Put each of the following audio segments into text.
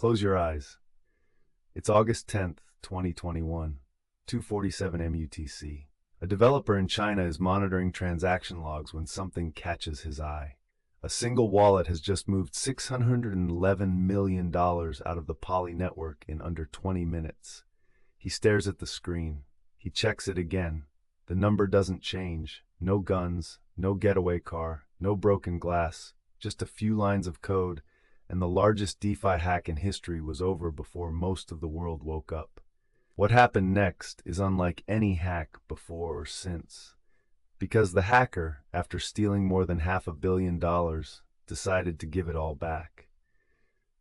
Close your eyes. It's August 10th, 2021, 2:47 MUTC. A developer in China is monitoring transaction logs when something catches his eye. A single wallet has just moved $611 million out of the Poly network in under 20 minutes. He stares at the screen. He checks it again. The number doesn't change. No guns, no getaway car, no broken glass, just a few lines of code, and the largest DeFi hack in history was over before most of the world woke up. What happened next is unlike any hack before or since, because the hacker, after stealing more than $500 million, decided to give it all back.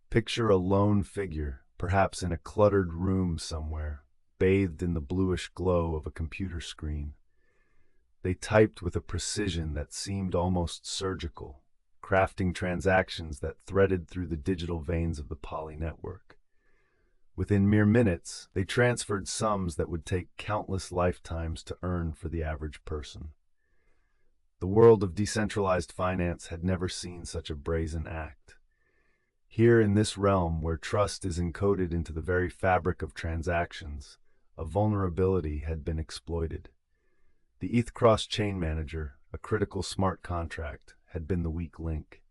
Picture a lone figure, perhaps in a cluttered room somewhere, bathed in the bluish glow of a computer screen. They typed with a precision that seemed almost surgical, crafting transactions that threaded through the digital veins of the Poly network. Within mere minutes, they transferred sums that would take countless lifetimes to earn for the average person. The world of decentralized finance had never seen such a brazen act. Here in this realm where trust is encoded into the very fabric of transactions, a vulnerability had been exploited. The ETH cross-chain manager, a critical smart contract, had been the weak link.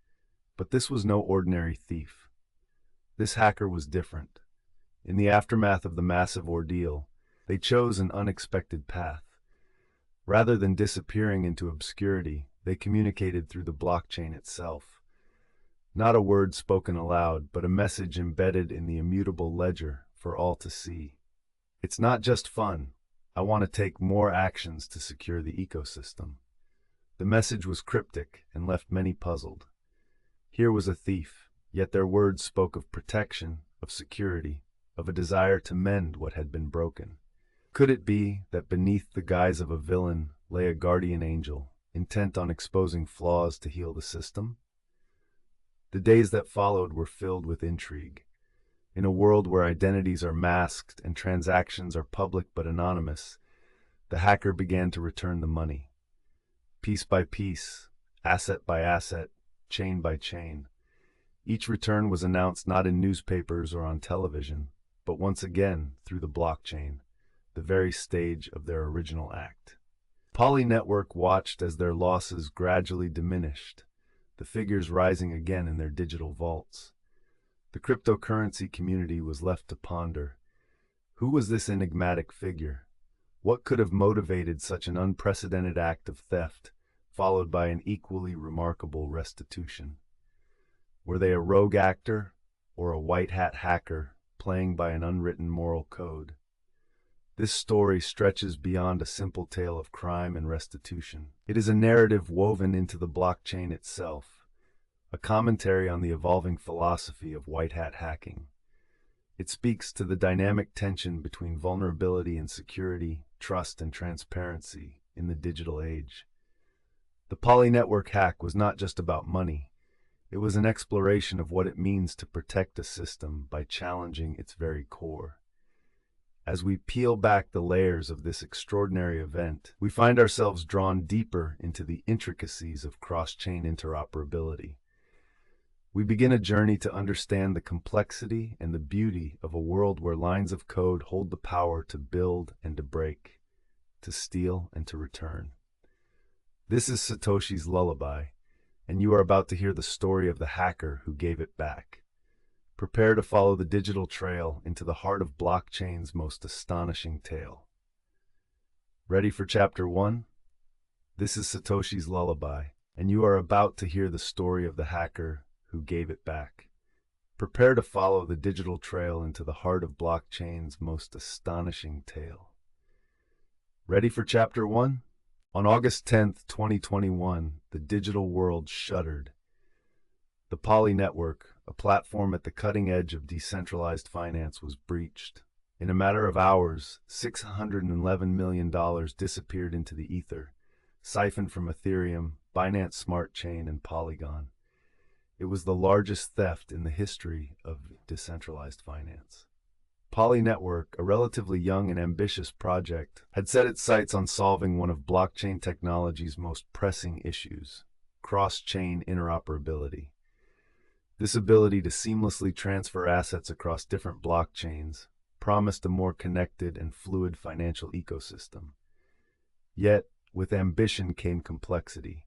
But this was no ordinary thief. This hacker was different. In the aftermath of the massive ordeal, they chose an unexpected path. Rather than disappearing into obscurity, they communicated through the blockchain itself. Not a word spoken aloud, but a message embedded in the immutable ledger for all to see. It's not just fun. I want to take more actions to secure the ecosystem. The message was cryptic and left many puzzled. Here was a thief, yet their words spoke of protection, of security, of a desire to mend what had been broken. Could it be that beneath the guise of a villain lay a guardian angel, intent on exposing flaws to heal the system? The days that followed were filled with intrigue. In a world where identities are masked and transactions are public but anonymous, the hacker began to return the money. Piece by piece, asset by asset, chain by chain. Each return was announced not in newspapers or on television, but once again through the blockchain, the very stage of their original act. Poly Network watched as their losses gradually diminished, the figures rising again in their digital vaults. The cryptocurrency community was left to ponder. Who was this enigmatic figure? What could have motivated such an unprecedented act of theft, followed by an equally remarkable restitution? Were they a rogue actor or a white hat hacker playing by an unwritten moral code? This story stretches beyond a simple tale of crime and restitution. It is a narrative woven into the blockchain itself, a commentary on the evolving philosophy of white hat hacking. It speaks to the dynamic tension between vulnerability and security, trust and transparency in the digital age. The Poly network hack was not just about money. It was an exploration of what it means to protect a system by challenging its very core. As we peel back the layers of this extraordinary event, we find ourselves drawn deeper into the intricacies of cross-chain interoperability. We begin a journey to understand the complexity and the beauty of a world where lines of code hold the power to build and to break, to steal and to return. This is Satoshi's Lullaby, and you are about to hear the story of the hacker who gave it back. Prepare to follow the digital trail into the heart of blockchain's most astonishing tale. Ready for Chapter 1? This is Satoshi's Lullaby, and you are about to hear the story of the hacker who gave it back. Prepare to follow the digital trail into the heart of blockchain's most astonishing tale. Ready for Chapter 1? On August 10th, 2021, the digital world shuddered. The Poly network, a platform at the cutting edge of decentralized finance, was breached. In a matter of hours, $611 million disappeared into the ether, siphoned from Ethereum, Binance Smart Chain, and Polygon. It was the largest theft in the history of decentralized finance. Poly Network, a relatively young and ambitious project, had set its sights on solving one of blockchain technology's most pressing issues: cross-chain interoperability. This ability to seamlessly transfer assets across different blockchains promised a more connected and fluid financial ecosystem. Yet, with ambition came complexity,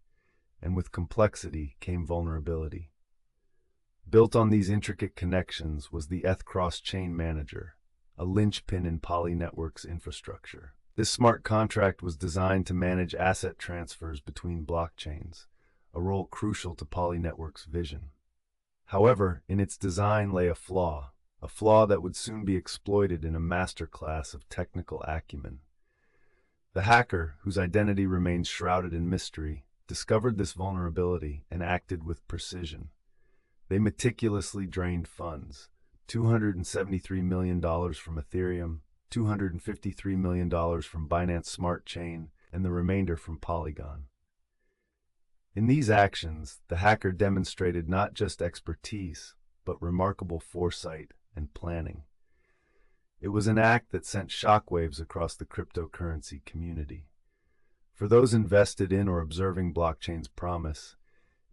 and with complexity came vulnerability. Built on these intricate connections was the ETH Chain Manager, a linchpin in Poly Network's infrastructure. This smart contract was designed to manage asset transfers between blockchains, a role crucial to Poly Network's vision. However, in its design lay a flaw that would soon be exploited in a masterclass of technical acumen. The hacker, whose identity remains shrouded in mystery, discovered this vulnerability and acted with precision. They meticulously drained funds, $273 million from Ethereum, $253 million from Binance Smart Chain, and the remainder from Polygon. In these actions, the hacker demonstrated not just expertise, but remarkable foresight and planning. It was an act that sent shockwaves across the cryptocurrency community. For those invested in or observing blockchain's promise,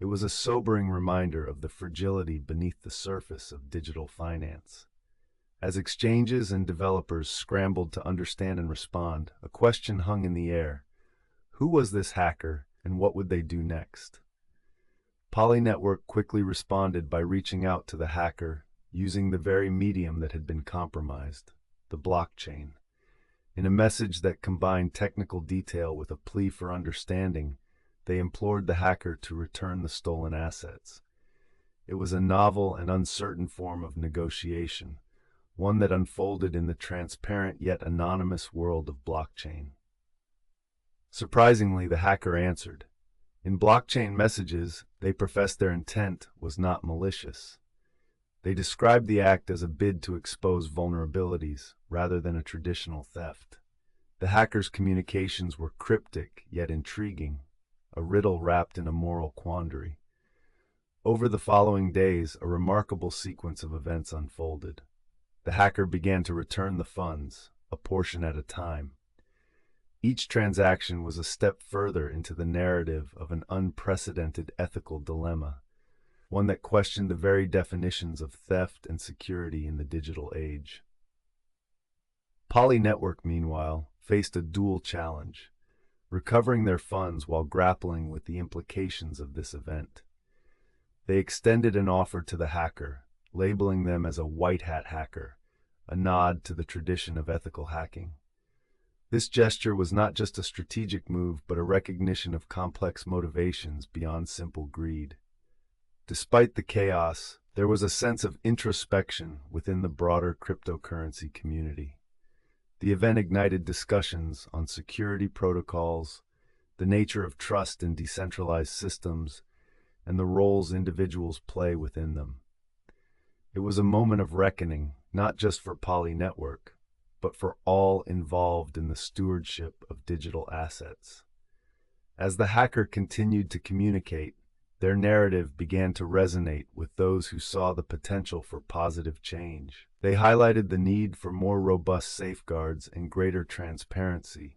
it was a sobering reminder of the fragility beneath the surface of digital finance. As exchanges and developers scrambled to understand and respond, a question hung in the air. Who was this hacker, and what would they do next? Poly Network quickly responded by reaching out to the hacker, using the very medium that had been compromised, the blockchain. In a message that combined technical detail with a plea for understanding, they implored the hacker to return the stolen assets. It was a novel and uncertain form of negotiation, one that unfolded in the transparent yet anonymous world of blockchain. Surprisingly, the hacker answered. In blockchain messages, they professed their intent was not malicious. They described the act as a bid to expose vulnerabilities rather than a traditional theft. The hacker's communications were cryptic yet intriguing, a riddle wrapped in a moral quandary. Over the following days, a remarkable sequence of events unfolded. The hacker began to return the funds, a portion at a time. Each transaction was a step further into the narrative of an unprecedented ethical dilemma, one that questioned the very definitions of theft and security in the digital age. Poly Network, meanwhile, faced a dual challenge, recovering their funds while grappling with the implications of this event. They extended an offer to the hacker, labeling them as a white hat hacker, a nod to the tradition of ethical hacking. This gesture was not just a strategic move, but a recognition of complex motivations beyond simple greed. Despite the chaos, there was a sense of introspection within the broader cryptocurrency community. The event ignited discussions on security protocols, the nature of trust in decentralized systems, and the roles individuals play within them. It was a moment of reckoning, not just for Poly Network, but for all involved in the stewardship of digital assets. As the hacker continued to communicate, their narrative began to resonate with those who saw the potential for positive change. They highlighted the need for more robust safeguards and greater transparency,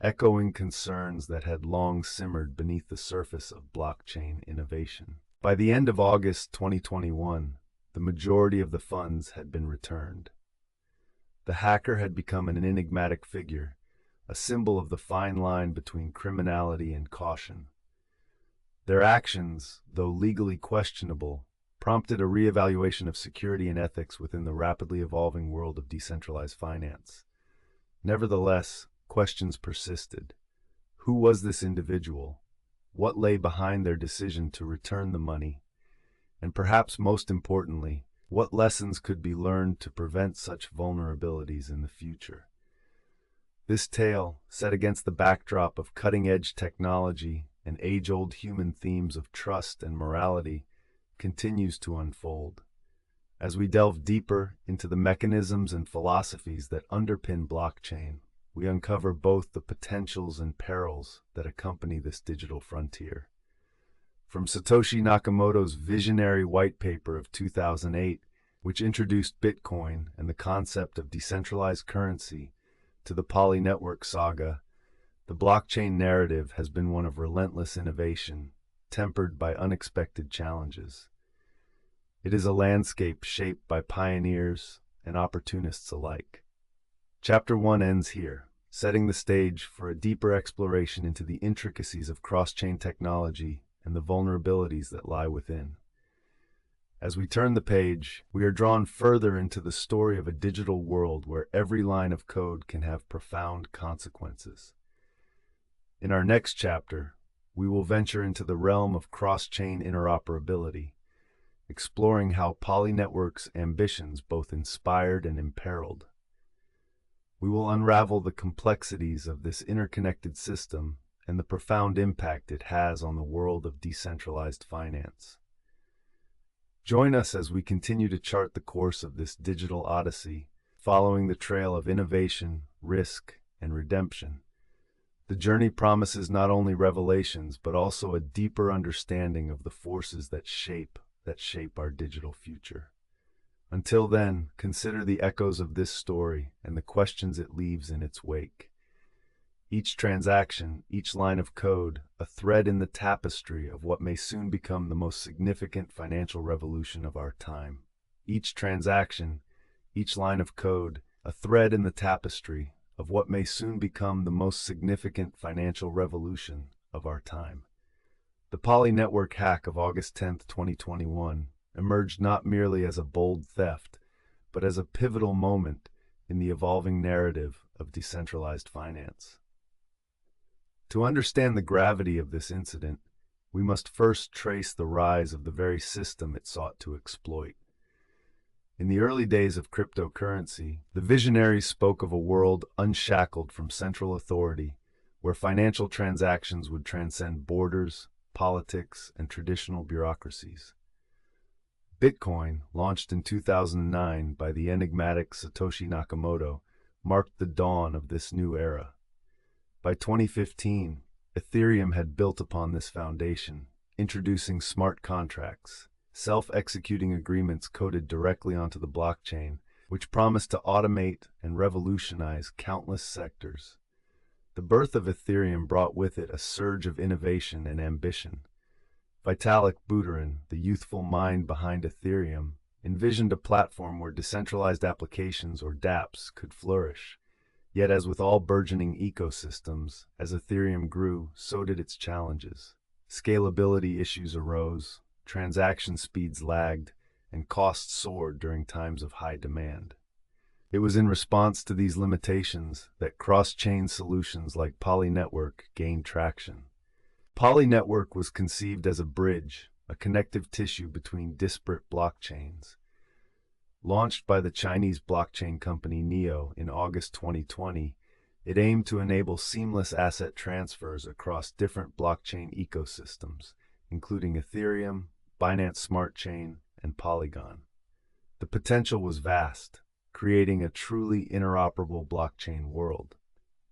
echoing concerns that had long simmered beneath the surface of blockchain innovation. By the end of August 2021, the majority of the funds had been returned. The hacker had become an enigmatic figure, a symbol of the fine line between criminality and caution. Their actions, though legally questionable, prompted a reevaluation of security and ethics within the rapidly evolving world of decentralized finance. Nevertheless, questions persisted. Who was this individual? What lay behind their decision to return the money? And perhaps most importantly, what lessons could be learned to prevent such vulnerabilities in the future? This tale, set against the backdrop of cutting-edge technology and age-old human themes of trust and morality, continues to unfold. As we delve deeper into the mechanisms and philosophies that underpin blockchain, we uncover both the potentials and perils that accompany this digital frontier. From Satoshi Nakamoto's visionary white paper of 2008, which introduced Bitcoin and the concept of decentralized currency, to the Poly Network saga, the blockchain narrative has been one of relentless innovation, tempered by unexpected challenges. It is a landscape shaped by pioneers and opportunists alike. Chapter 1 ends here, setting the stage for a deeper exploration into the intricacies of cross-chain technology and the vulnerabilities that lie within. As we turn the page, we are drawn further into the story of a digital world where every line of code can have profound consequences. In our next chapter, we will venture into the realm of cross-chain interoperability, exploring how Polynetwork's ambitions both inspired and imperiled. We will unravel the complexities of this interconnected system and the profound impact it has on the world of decentralized finance. Join us as we continue to chart the course of this digital odyssey, following the trail of innovation, risk, and redemption. The journey promises not only revelations, but also a deeper understanding of the forces that shape our digital future. Until then, consider the echoes of this story and the questions it leaves in its wake. Each transaction, each line of code, a thread in the tapestry of what may soon become the most significant financial revolution of our time. Each transaction, each line of code, a thread in the tapestry of what may soon become the most significant financial revolution of our time. The Polynetwork hack of August 10, 2021, emerged not merely as a bold theft, but as a pivotal moment in the evolving narrative of decentralized finance. To understand the gravity of this incident, we must first trace the rise of the very system it sought to exploit. In the early days of cryptocurrency, the visionaries spoke of a world unshackled from central authority, where financial transactions would transcend borders, politics, and traditional bureaucracies. Bitcoin, launched in 2009 by the enigmatic Satoshi Nakamoto, marked the dawn of this new era. By 2015, Ethereum had built upon this foundation, introducing smart contracts, self-executing agreements coded directly onto the blockchain, which promised to automate and revolutionize countless sectors. The birth of Ethereum brought with it a surge of innovation and ambition. Vitalik Buterin, the youthful mind behind Ethereum, envisioned a platform where decentralized applications, or dApps, could flourish. Yet, as with all burgeoning ecosystems, as Ethereum grew, so did its challenges. Scalability issues arose, transaction speeds lagged, and costs soared during times of high demand. It was in response to these limitations that cross-chain solutions like Polynetwork gained traction. Polynetwork was conceived as a bridge, a connective tissue between disparate blockchains. Launched by the Chinese blockchain company Neo in August 2020, it aimed to enable seamless asset transfers across different blockchain ecosystems, including Ethereum, Binance Smart Chain, and Polygon. The potential was vast, creating a truly interoperable blockchain world.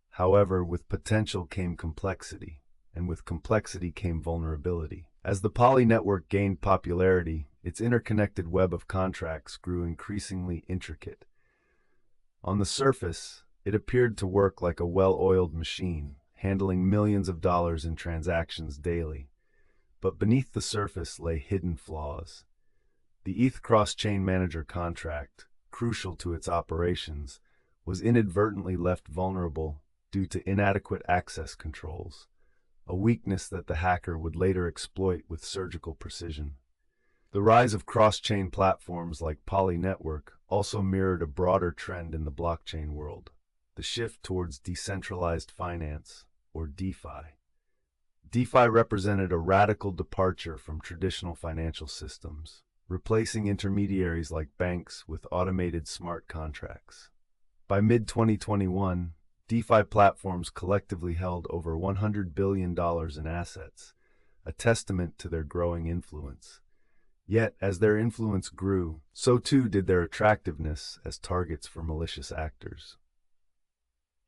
However, with potential came complexity, and with complexity came vulnerability. As the Polynetwork gained popularity, its interconnected web of contracts grew increasingly intricate. On the surface, it appeared to work like a well-oiled machine, handling millions of dollars in transactions daily. But beneath the surface lay hidden flaws. The ETH Cross-Chain Manager contract, crucial to its operations, was inadvertently left vulnerable due to inadequate access controls, a weakness that the hacker would later exploit with surgical precision. The rise of cross-chain platforms like Polynetwork also mirrored a broader trend in the blockchain world, the shift towards decentralized finance, or DeFi. DeFi represented a radical departure from traditional financial systems, replacing intermediaries like banks with automated smart contracts. By mid-2021, DeFi platforms collectively held over $100 billion in assets, a testament to their growing influence. Yet, as their influence grew, so too did their attractiveness as targets for malicious actors.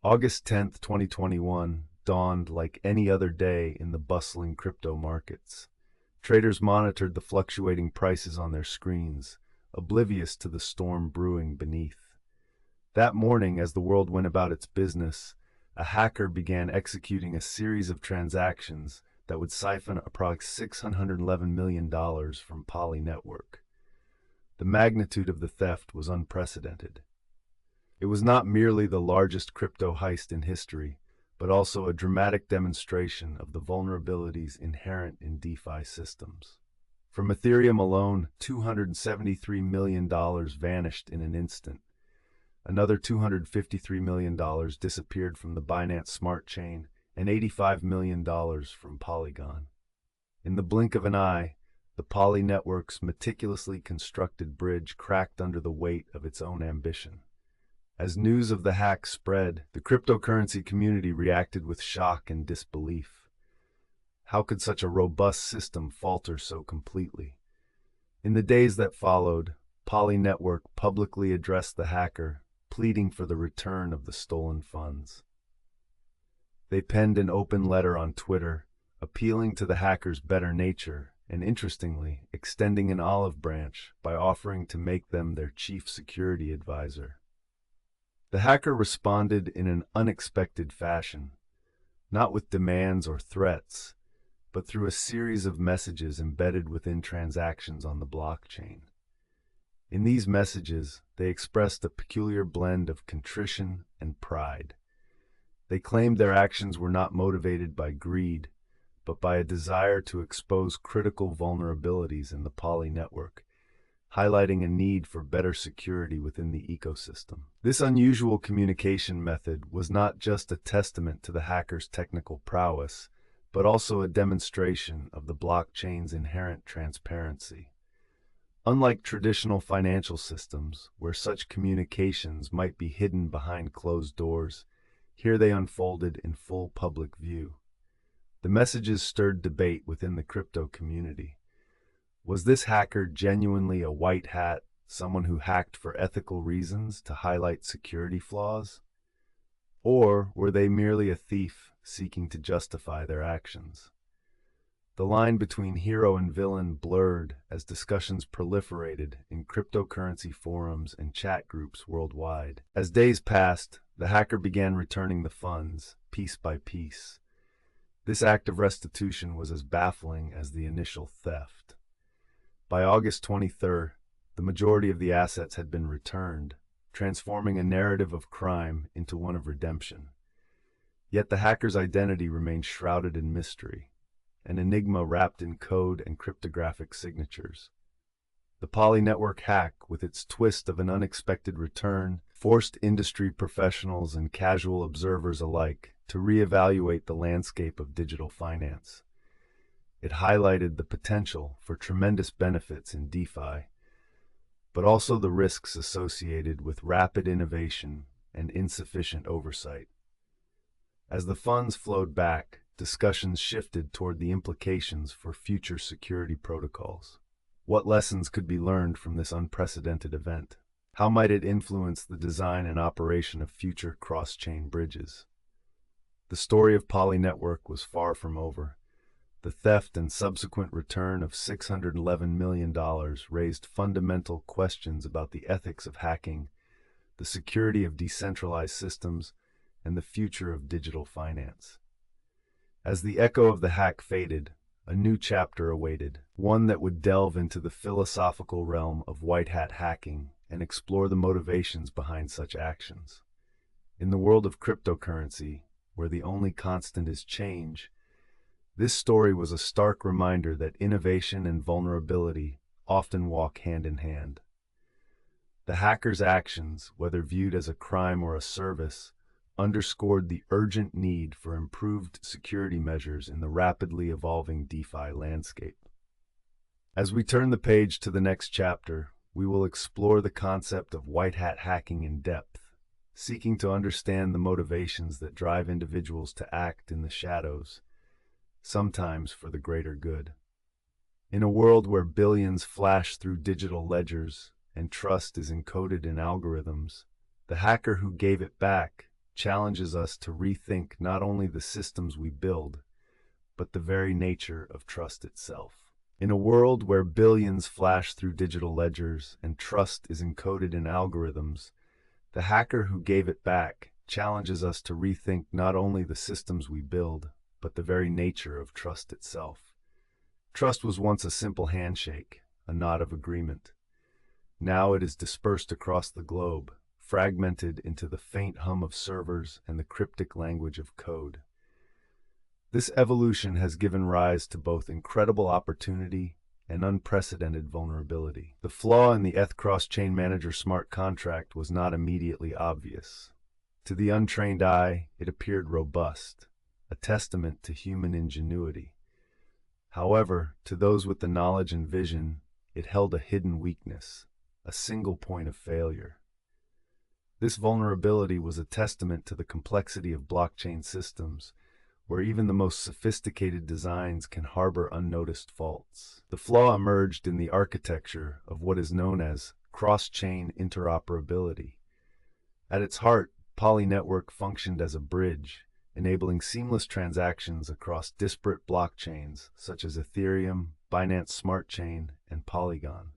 August 10, 2021, dawned like any other day in the bustling crypto markets. Traders monitored the fluctuating prices on their screens, oblivious to the storm brewing beneath. That morning, as the world went about its business, a hacker began executing a series of transactions that would siphon approximately $611 million from Polynetwork. The magnitude of the theft was unprecedented. It was not merely the largest crypto heist in history, but also a dramatic demonstration of the vulnerabilities inherent in DeFi systems. From Ethereum alone, $273 million vanished in an instant. Another $253 million disappeared from the Binance Smart Chain, and $85 million from Polygon. In the blink of an eye, the Poly network's meticulously constructed bridge cracked under the weight of its own ambition. As news of the hack spread, the cryptocurrency community reacted with shock and disbelief. How could such a robust system falter so completely? In the days that followed, Poly Network publicly addressed the hacker, pleading for the return of the stolen funds. They penned an open letter on Twitter, appealing to the hacker's better nature and, interestingly, extending an olive branch by offering to make them their chief security advisor. The hacker responded in an unexpected fashion, not with demands or threats, but through a series of messages embedded within transactions on the blockchain. In these messages, they expressed a peculiar blend of contrition and pride. They claimed their actions were not motivated by greed, but by a desire to expose critical vulnerabilities in the Poly network, highlighting a need for better security within the ecosystem. This unusual communication method was not just a testament to the hacker's technical prowess, but also a demonstration of the blockchain's inherent transparency. Unlike traditional financial systems, where such communications might be hidden behind closed doors, here they unfolded in full public view. The messages stirred debate within the crypto community. Was this hacker genuinely a white hat, someone who hacked for ethical reasons to highlight security flaws? Or were they merely a thief seeking to justify their actions? The line between hero and villain blurred as discussions proliferated in cryptocurrency forums and chat groups worldwide. As days passed, the hacker began returning the funds, piece by piece. This act of restitution was as baffling as the initial theft. By August 23rd, the majority of the assets had been returned, transforming a narrative of crime into one of redemption. Yet the hacker's identity remained shrouded in mystery, an enigma wrapped in code and cryptographic signatures. The Poly network hack, with its twist of an unexpected return, forced industry professionals and casual observers alike to reevaluate the landscape of digital finance. It highlighted the potential for tremendous benefits in DeFi, but also the risks associated with rapid innovation and insufficient oversight. As the funds flowed back, discussions shifted toward the implications for future security protocols. What lessons could be learned from this unprecedented event? How might it influence the design and operation of future cross-chain bridges? The story of Poly Network was far from over. The theft and subsequent return of $611 million raised fundamental questions about the ethics of hacking, the security of decentralized systems, and the future of digital finance. As the echo of the hack faded, a new chapter awaited, one that would delve into the philosophical realm of white hat hacking and explore the motivations behind such actions. In the world of cryptocurrency, where the only constant is change, this story was a stark reminder that innovation and vulnerability often walk hand in hand. The hacker's actions, whether viewed as a crime or a service, underscored the urgent need for improved security measures in the rapidly evolving DeFi landscape. As we turn the page to the next chapter, we will explore the concept of white hat hacking in depth, seeking to understand the motivations that drive individuals to act in the shadows, sometimes for the greater good. In a world where billions flash through digital ledgers and trust is encoded in algorithms, the hacker who gave it back challenges us to rethink not only the systems we build, but the very nature of trust itself. In a world where billions flash through digital ledgers and trust is encoded in algorithms, the hacker who gave it back challenges us to rethink not only the systems we build, but the very nature of trust itself. Trust was once a simple handshake, a nod of agreement. Now it is dispersed across the globe, fragmented into the faint hum of servers and the cryptic language of code. This evolution has given rise to both incredible opportunity and unprecedented vulnerability. The flaw in the ETH cross-chain manager smart contract was not immediately obvious. To the untrained eye, it appeared robust, a testament to human ingenuity. However, to those with the knowledge and vision, it held a hidden weakness, a single point of failure. This vulnerability was a testament to the complexity of blockchain systems, where even the most sophisticated designs can harbor unnoticed faults. The flaw emerged in the architecture of what is known as cross-chain interoperability. At its heart, Poly Network functioned as a bridge, enabling seamless transactions across disparate blockchains such as Ethereum, Binance Smart Chain, and Polygon.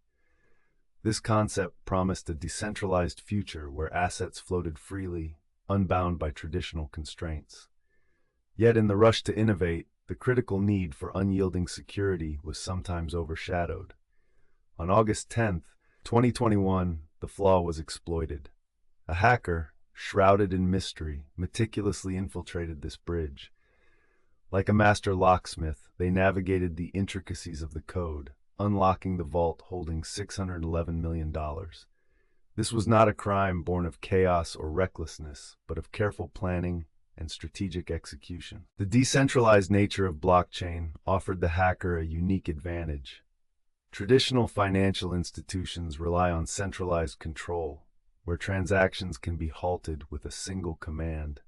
This concept promised a decentralized future where assets floated freely, unbound by traditional constraints. Yet in the rush to innovate, the critical need for unyielding security was sometimes overshadowed. On August 10, 2021, the flaw was exploited. A hacker, shrouded in mystery, meticulously infiltrated this bridge. Like a master locksmith, they navigated the intricacies of the code, unlocking the vault holding $611 million. This was not a crime born of chaos or recklessness, but of careful planning and strategic execution. The decentralized nature of blockchain offered the hacker a unique advantage. Traditional financial institutions rely on centralized control, where transactions can be halted with a single command.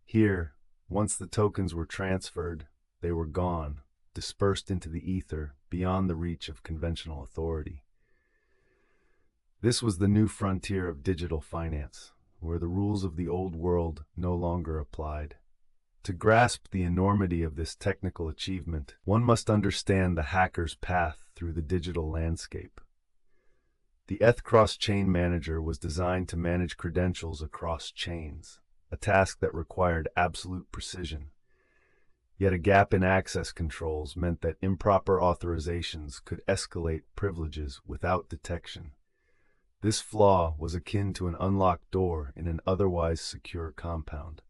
Here, once the tokens were transferred, they were gone, dispersed into the ether, beyond the reach of conventional authority. This was the new frontier of digital finance, where the rules of the old world no longer applied. To grasp the enormity of this technical achievement, one must understand the hacker's path through the digital landscape. The ETH cross-chain manager was designed to manage credentials across chains, a task that required absolute precision. Yet a gap in access controls meant that improper authorizations could escalate privileges without detection. This flaw was akin to an unlocked door in an otherwise secure compound.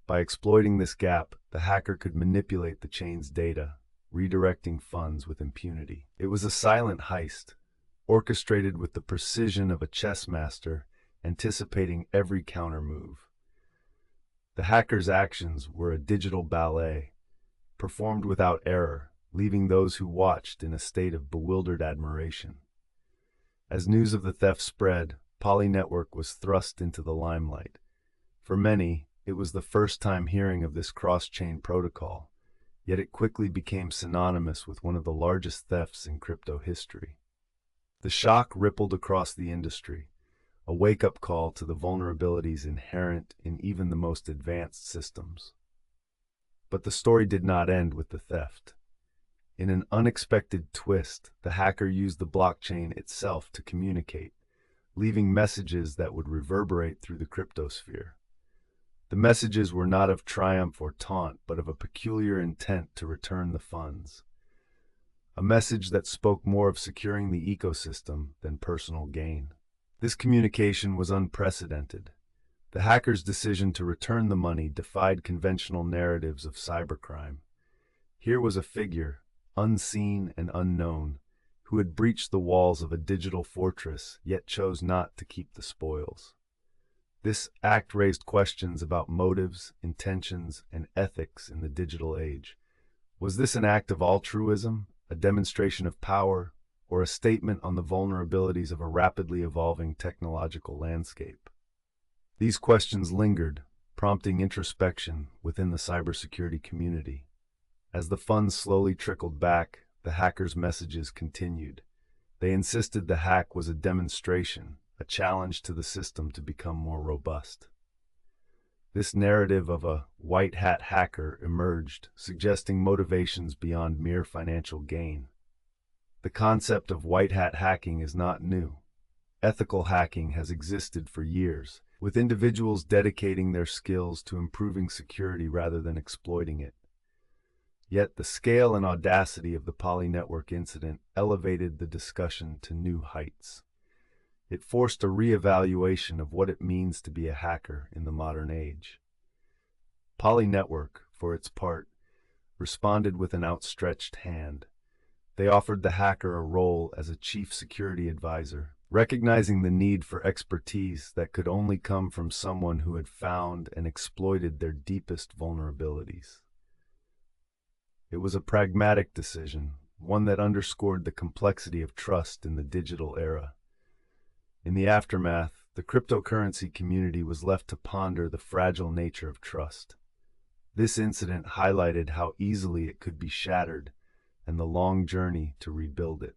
By exploiting this gap, the hacker could manipulate the chain's data, redirecting funds with impunity. It was a silent heist, orchestrated with the precision of a chess master, anticipating every counter move. The hacker's actions were a digital ballet, performed without error, leaving those who watched in a state of bewildered admiration. As news of the theft spread, Poly Network was thrust into the limelight. For many, it was the first time hearing of this cross-chain protocol, yet it quickly became synonymous with one of the largest thefts in crypto history. The shock rippled across the industry, a wake-up call to the vulnerabilities inherent in even the most advanced systems. But the story did not end with the theft. In an unexpected twist, the hacker used the blockchain itself to communicate, leaving messages that would reverberate through the cryptosphere. The messages were not of triumph or taunt, but of a peculiar intent to return the funds. A message that spoke more of securing the ecosystem than personal gain. This communication was unprecedented. The hacker's decision to return the money defied conventional narratives of cybercrime. Here was a figure, unseen and unknown, who had breached the walls of a digital fortress, yet chose not to keep the spoils. This act raised questions about motives, intentions, and ethics in the digital age. Was this an act of altruism, a demonstration of power, or a statement on the vulnerabilities of a rapidly evolving technological landscape? These questions lingered, prompting introspection within the cybersecurity community. As the funds slowly trickled back, the hackers' messages continued. They insisted the hack was a demonstration, a challenge to the system to become more robust. This narrative of a white hat hacker emerged, suggesting motivations beyond mere financial gain. The concept of white hat hacking is not new. Ethical hacking has existed for years, with individuals dedicating their skills to improving security rather than exploiting it. Yet the scale and audacity of the Poly Network incident elevated the discussion to new heights. It forced a re-evaluation of what it means to be a hacker in the modern age. Poly Network, for its part, responded with an outstretched hand. They offered the hacker a role as a chief security advisor, recognizing the need for expertise that could only come from someone who had found and exploited their deepest vulnerabilities. It was a pragmatic decision, one that underscored the complexity of trust in the digital era. In the aftermath, the cryptocurrency community was left to ponder the fragile nature of trust. This incident highlighted how easily it could be shattered and the long journey to rebuild it.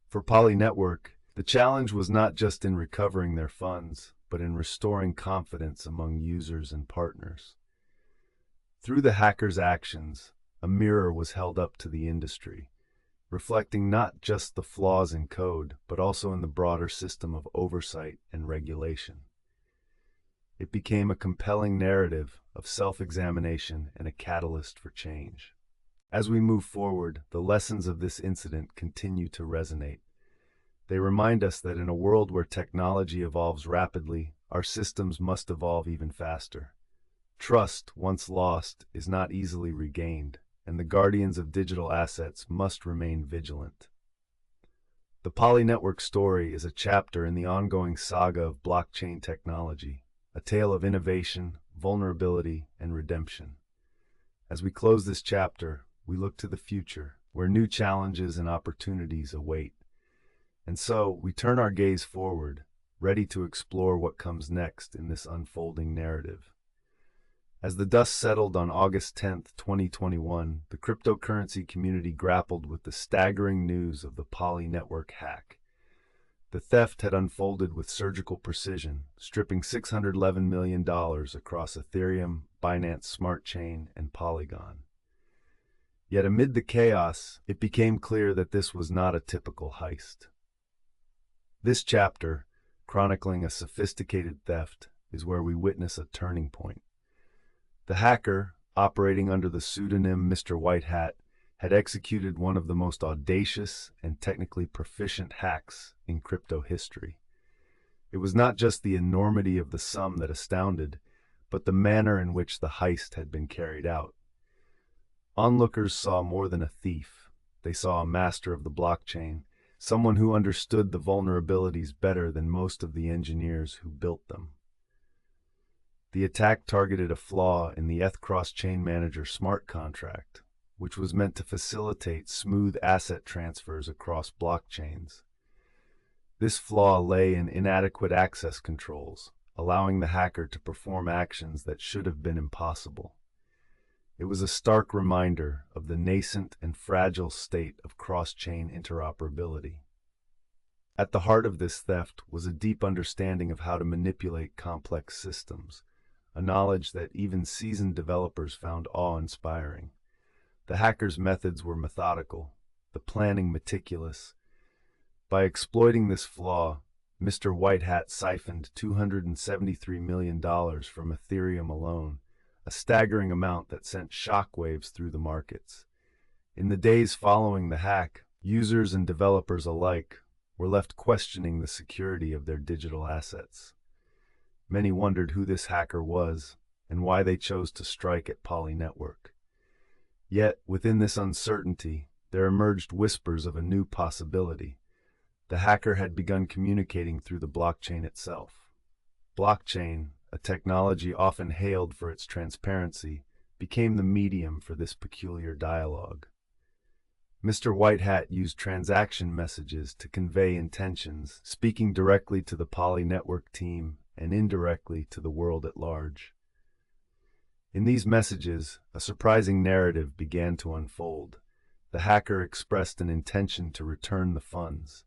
For Poly Network, the challenge was not just in recovering their funds, but in restoring confidence among users and partners. Through the hackers' actions, a mirror was held up to the industry, reflecting not just the flaws in code, but also in the broader system of oversight and regulation. It became a compelling narrative of self-examination and a catalyst for change. As we move forward, the lessons of this incident continue to resonate. They remind us that in a world where technology evolves rapidly, our systems must evolve even faster. Trust, once lost, is not easily regained, and the guardians of digital assets must remain vigilant. The Poly Network story is a chapter in the ongoing saga of blockchain technology, a tale of innovation, vulnerability, and redemption. As we close this chapter, we look to the future, where new challenges and opportunities await. And so, we turn our gaze forward, ready to explore what comes next in this unfolding narrative. As the dust settled on August 10, 2021, the cryptocurrency community grappled with the staggering news of the Poly Network hack. The theft had unfolded with surgical precision, stripping $611 million across Ethereum, Binance Smart Chain, and Polygon. Yet amid the chaos, it became clear that this was not a typical heist. This chapter, chronicling a sophisticated theft, is where we witness a turning point. The hacker, operating under the pseudonym Mr. White Hat, had executed one of the most audacious and technically proficient hacks in crypto history. It was not just the enormity of the sum that astounded, but the manner in which the heist had been carried out. Onlookers saw more than a thief. They saw a master of the blockchain, someone who understood the vulnerabilities better than most of the engineers who built them. The attack targeted a flaw in the ETH-Cross-Chain Manager smart contract, which was meant to facilitate smooth asset transfers across blockchains. This flaw lay in inadequate access controls, allowing the hacker to perform actions that should have been impossible. It was a stark reminder of the nascent and fragile state of cross-chain interoperability. At the heart of this theft was a deep understanding of how to manipulate complex systems, a knowledge that even seasoned developers found awe-inspiring. The hacker's methods were methodical, the planning meticulous. By exploiting this flaw, Mr. White Hat siphoned $273 million from Ethereum alone, a staggering amount that sent shockwaves through the markets. In the days following the hack, users and developers alike were left questioning the security of their digital assets. Many wondered who this hacker was and why they chose to strike at Poly Network. Yet, within this uncertainty, there emerged whispers of a new possibility. The hacker had begun communicating through the blockchain itself. Blockchain, a technology often hailed for its transparency, became the medium for this peculiar dialogue. Mr. White Hat used transaction messages to convey intentions, speaking directly to the Poly Network team and indirectly to the world at large. In these messages, a surprising narrative began to unfold. The hacker expressed an intention to return the funds.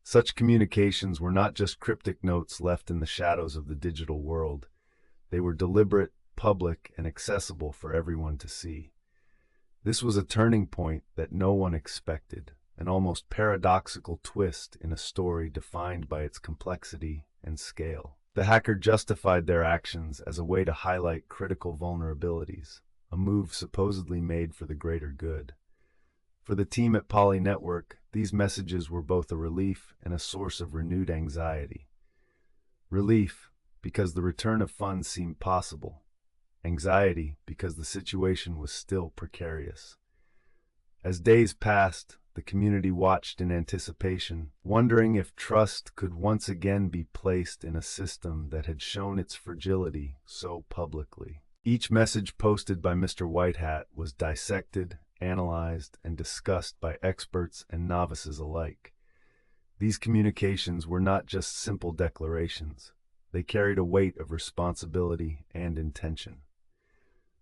Such communications were not just cryptic notes left in the shadows of the digital world. They were deliberate, public, and accessible for everyone to see. This was a turning point that no one expected, an almost paradoxical twist in a story defined by its complexity and scale. The hacker justified their actions as a way to highlight critical vulnerabilities, a move supposedly made for the greater good. For the team at Poly Network, these messages were both a relief and a source of renewed anxiety. Relief, because the return of funds seemed possible. Anxiety, because the situation was still precarious. As days passed, the community watched in anticipation, wondering if trust could once again be placed in a system that had shown its fragility so publicly. Each message posted by Mr. Whitehat was dissected, analyzed, and discussed by experts and novices alike. These communications were not just simple declarations. They carried a weight of responsibility and intention.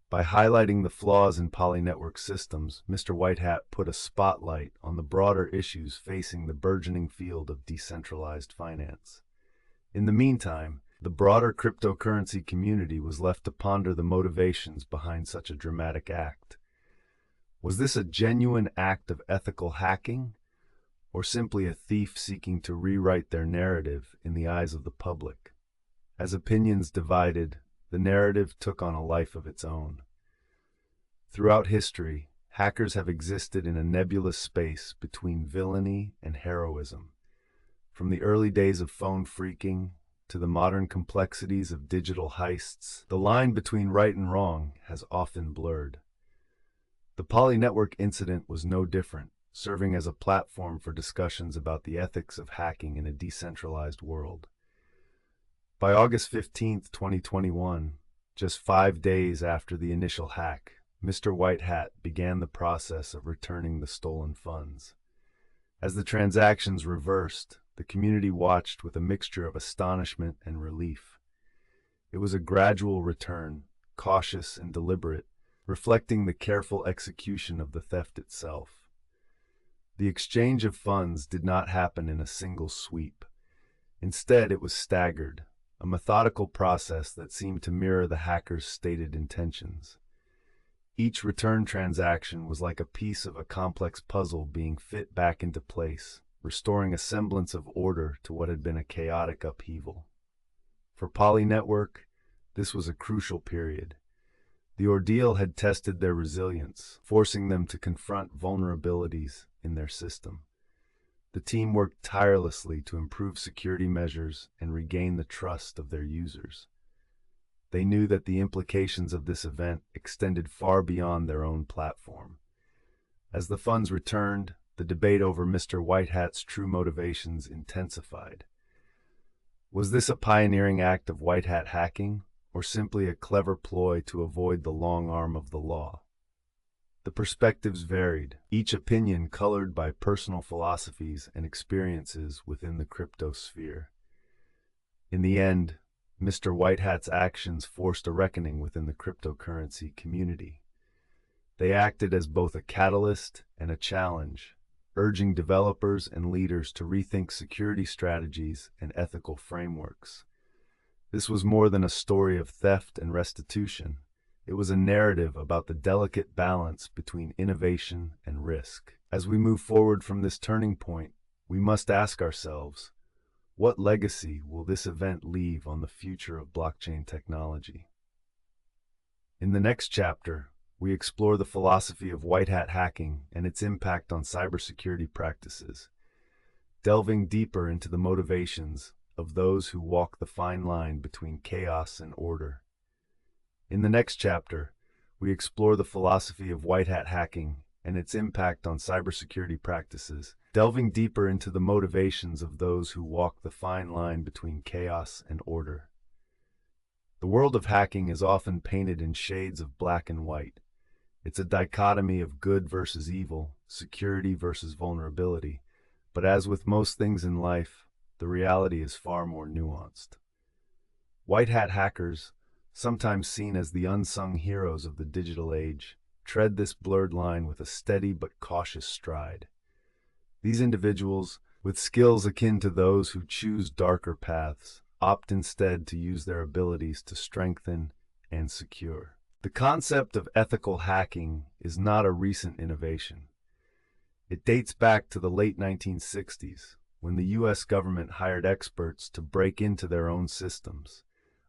By highlighting the flaws in Polynetwork systems, Mr. Whitehat put a spotlight on the broader issues facing the burgeoning field of decentralized finance. In the meantime, the broader cryptocurrency community was left to ponder the motivations behind such a dramatic act. Was this a genuine act of ethical hacking, or simply a thief seeking to rewrite their narrative in the eyes of the public? As opinions divided, the narrative took on a life of its own. Throughout history, hackers have existed in a nebulous space between villainy and heroism. From the early days of phone phreaking to the modern complexities of digital heists, the line between right and wrong has often blurred. The Polynetwork incident was no different, serving as a platform for discussions about the ethics of hacking in a decentralized world. By August 15, 2021, just 5 days after the initial hack, Mr. Whitehat began the process of returning the stolen funds. As the transactions reversed, the community watched with a mixture of astonishment and relief. It was a gradual return, cautious and deliberate, reflecting the careful execution of the theft itself. The exchange of funds did not happen in a single sweep. Instead, it was staggered, a methodical process that seemed to mirror the hackers' stated intentions. Each return transaction was like a piece of a complex puzzle being fit back into place, restoring a semblance of order to what had been a chaotic upheaval. For Polynetwork, this was a crucial period. The ordeal had tested their resilience, forcing them to confront vulnerabilities in their system. The team worked tirelessly to improve security measures and regain the trust of their users. They knew that the implications of this event extended far beyond their own platform. As the funds returned, the debate over Mr. Whitehat's true motivations intensified. Was this a pioneering act of Whitehat hacking, or simply a clever ploy to avoid the long arm of the law? The perspectives varied, each opinion colored by personal philosophies and experiences within the crypto sphere. In the end, Mr. Whitehat's actions forced a reckoning within the cryptocurrency community. They acted as both a catalyst and a challenge, urging developers and leaders to rethink security strategies and ethical frameworks. This was more than a story of theft and restitution. It was a narrative about the delicate balance between innovation and risk. As we move forward from this turning point, we must ask ourselves, what legacy will this event leave on the future of blockchain technology? In the next chapter, we explore the philosophy of Whitehat hacking and its impact on cybersecurity practices, delving deeper into the motivations of those who walk the fine line between chaos and order. In the next chapter, we explore the philosophy of Whitehat hacking and its impact on cybersecurity practices, delving deeper into the motivations of those who walk the fine line between chaos and order. The world of hacking is often painted in shades of black and white. It's a dichotomy of good versus evil, security versus vulnerability. But as with most things in life, the reality is far more nuanced. Whitehat hackers, sometimes seen as the unsung heroes of the digital age, tread this blurred line with a steady but cautious stride. These individuals, with skills akin to those who choose darker paths, opt instead to use their abilities to strengthen and secure. The concept of ethical hacking is not a recent innovation. It dates back to the late 1960s, when the U.S. government hired experts to break into their own systems,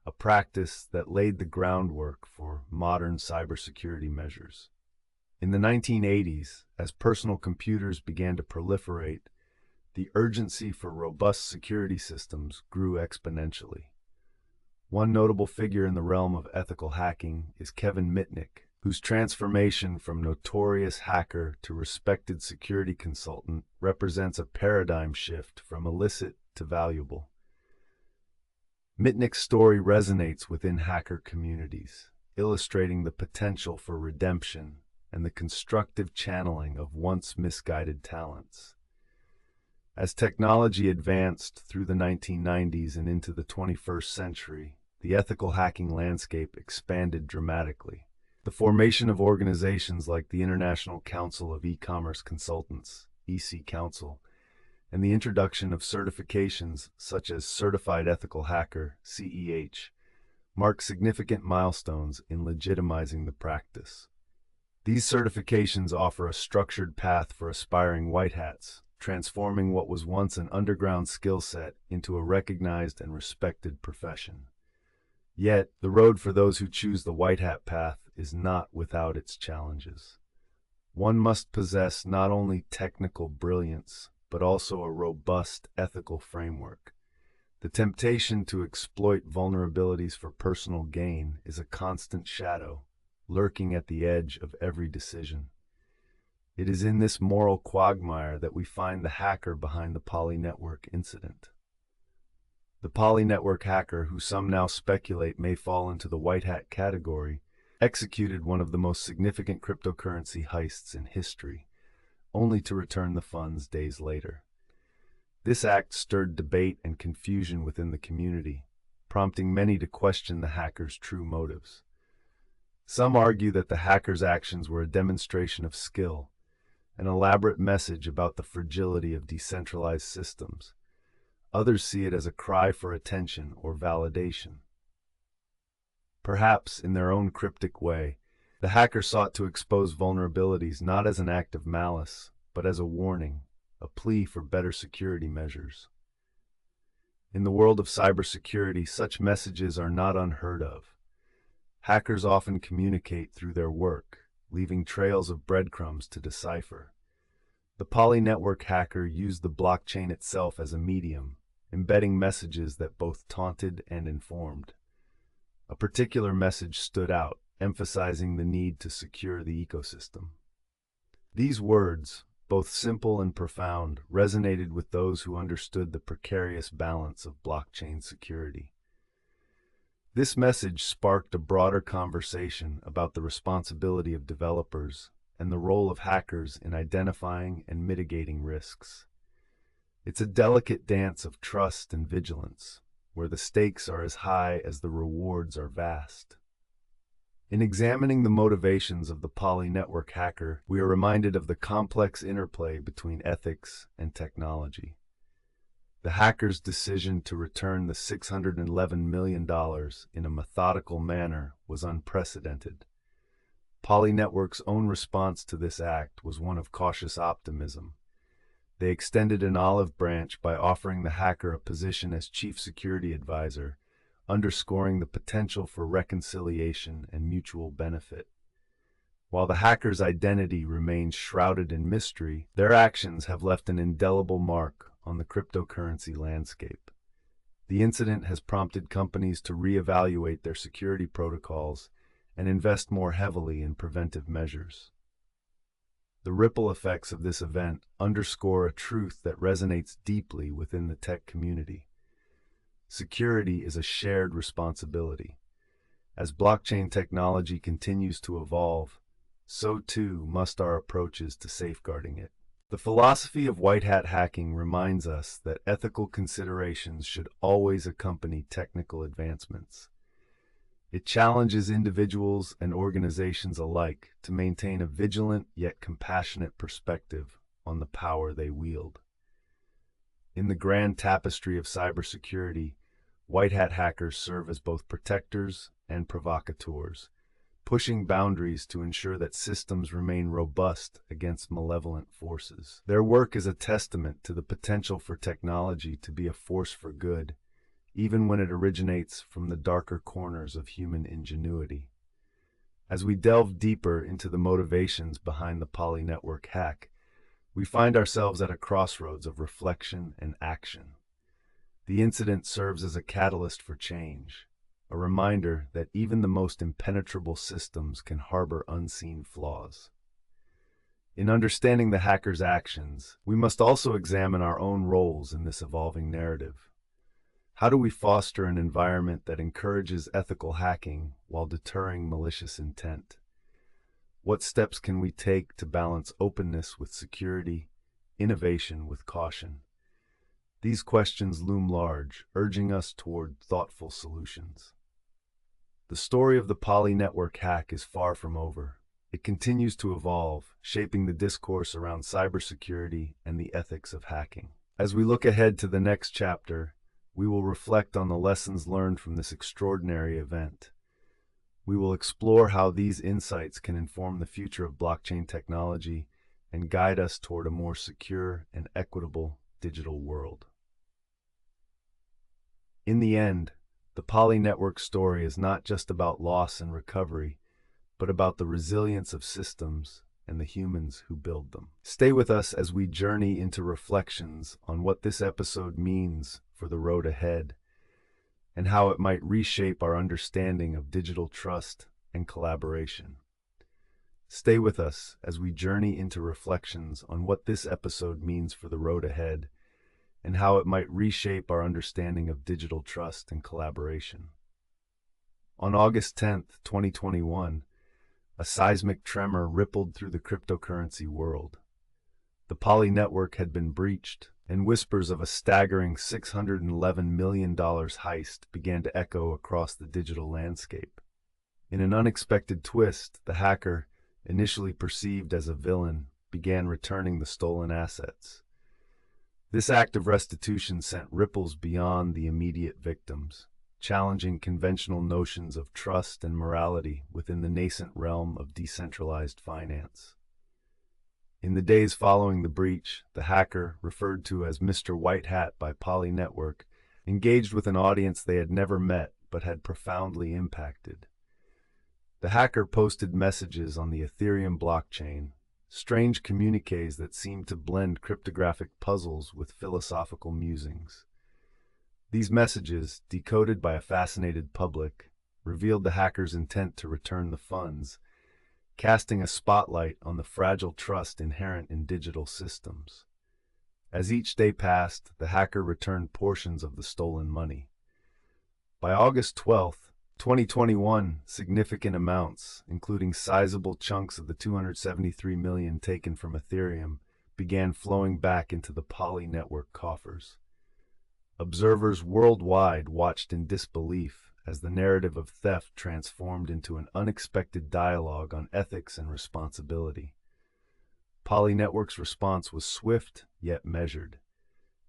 a practice that laid the groundwork for modern cybersecurity measures. In the 1980s, as personal computers began to proliferate, the urgency for robust security systems grew exponentially. One notable figure in the realm of ethical hacking is Kevin Mitnick, whose transformation from notorious hacker to respected security consultant represents a paradigm shift from illicit to valuable. Mitnick's story resonates within hacker communities, illustrating the potential for redemption and the constructive channeling of once misguided talents. As technology advanced through the 1990s and into the 21st century, the ethical hacking landscape expanded dramatically. The formation of organizations like the International Council of E-Commerce Consultants, EC Council, and the introduction of certifications such as Certified Ethical Hacker, CEH, mark significant milestones in legitimizing the practice. These certifications offer a structured path for aspiring white hats, transforming what was once an underground skill set into a recognized and respected profession. Yet, the road for those who choose the white hat path is not without its challenges. One must possess not only technical brilliance, but also a robust ethical framework. The temptation to exploit vulnerabilities for personal gain is a constant shadow, lurking at the edge of every decision. It is in this moral quagmire that we find the hacker behind the Poly Network incident. The Poly Network hacker, who some now speculate may fall into the white hat category, executed one of the most significant cryptocurrency heists in history, only to return the funds days later. This act stirred debate and confusion within the community, prompting many to question the hacker's true motives. Some argue that the hacker's actions were a demonstration of skill, an elaborate message about the fragility of decentralized systems. Others see it as a cry for attention or validation. Perhaps, in their own cryptic way, the hacker sought to expose vulnerabilities not as an act of malice, but as a warning, a plea for better security measures. In the world of cybersecurity, such messages are not unheard of. Hackers often communicate through their work, leaving trails of breadcrumbs to decipher. The Poly Network hacker used the blockchain itself as a medium, embedding messages that both taunted and informed. A particular message stood out, emphasizing the need to secure the ecosystem. These words, both simple and profound, resonated with those who understood the precarious balance of blockchain security. This message sparked a broader conversation about the responsibility of developers and the role of hackers in identifying and mitigating risks. It's a delicate dance of trust and vigilance, where the stakes are as high as the rewards are vast. In examining the motivations of the Poly Network hacker, we are reminded of the complex interplay between ethics and technology. The hacker's decision to return the $611 million in a methodical manner was unprecedented. Poly Network's own response to this act was one of cautious optimism. They extended an olive branch by offering the hacker a position as chief security advisor, underscoring the potential for reconciliation and mutual benefit. While the hacker's identity remains shrouded in mystery, their actions have left an indelible mark on the cryptocurrency landscape. The incident has prompted companies to reevaluate their security protocols and invest more heavily in preventive measures. The ripple effects of this event underscore a truth that resonates deeply within the tech community. Security is a shared responsibility. As blockchain technology continues to evolve, so too must our approaches to safeguarding it. The philosophy of white hat hacking reminds us that ethical considerations should always accompany technical advancements. It challenges individuals and organizations alike to maintain a vigilant yet compassionate perspective on the power they wield. In the grand tapestry of cybersecurity, white hat hackers serve as both protectors and provocateurs, pushing boundaries to ensure that systems remain robust against malevolent forces. Their work is a testament to the potential for technology to be a force for good, even when it originates from the darker corners of human ingenuity. As we delve deeper into the motivations behind the Poly Network hack, we find ourselves at a crossroads of reflection and action. The incident serves as a catalyst for change, a reminder that even the most impenetrable systems can harbor unseen flaws. In understanding the hacker's actions, we must also examine our own roles in this evolving narrative. How do we foster an environment that encourages ethical hacking while deterring malicious intent? What steps can we take to balance openness with security, innovation with caution? These questions loom large, urging us toward thoughtful solutions. The story of the Poly Network hack is far from over. It continues to evolve, shaping the discourse around cybersecurity and the ethics of hacking. As we look ahead to the next chapter, we will reflect on the lessons learned from this extraordinary event. We will explore how these insights can inform the future of blockchain technology and guide us toward a more secure and equitable digital world. In the end, the Poly Network story is not just about loss and recovery, but about the resilience of systems and the humans who build them. Stay with us as we journey into reflections on what this episode means for the road ahead and how it might reshape our understanding of digital trust and collaboration. Stay with us as we journey into reflections on what this episode means for the road ahead and how it might reshape our understanding of digital trust and collaboration. On August 10th, 2021, a seismic tremor rippled through the cryptocurrency world. The Poly Network had been breached, and whispers of a staggering $611 million heist began to echo across the digital landscape. In an unexpected twist, the hacker, initially perceived as a villain, began returning the stolen assets. This act of restitution sent ripples beyond the immediate victims, challenging conventional notions of trust and morality within the nascent realm of decentralized finance. In the days following the breach, the hacker, referred to as Mr. White Hat by Poly Network, engaged with an audience they had never met but had profoundly impacted. The hacker posted messages on the Ethereum blockchain, strange communiques that seemed to blend cryptographic puzzles with philosophical musings. These messages, decoded by a fascinated public, revealed the hacker's intent to return the funds, casting a spotlight on the fragile trust inherent in digital systems. As each day passed, the hacker returned portions of the stolen money. By August 12th, 2021, significant amounts, including sizable chunks of the $273 million taken from Ethereum, began flowing back into the Poly Network coffers. Observers worldwide watched in disbelief as the narrative of theft transformed into an unexpected dialogue on ethics and responsibility. Poly Network's response was swift yet measured.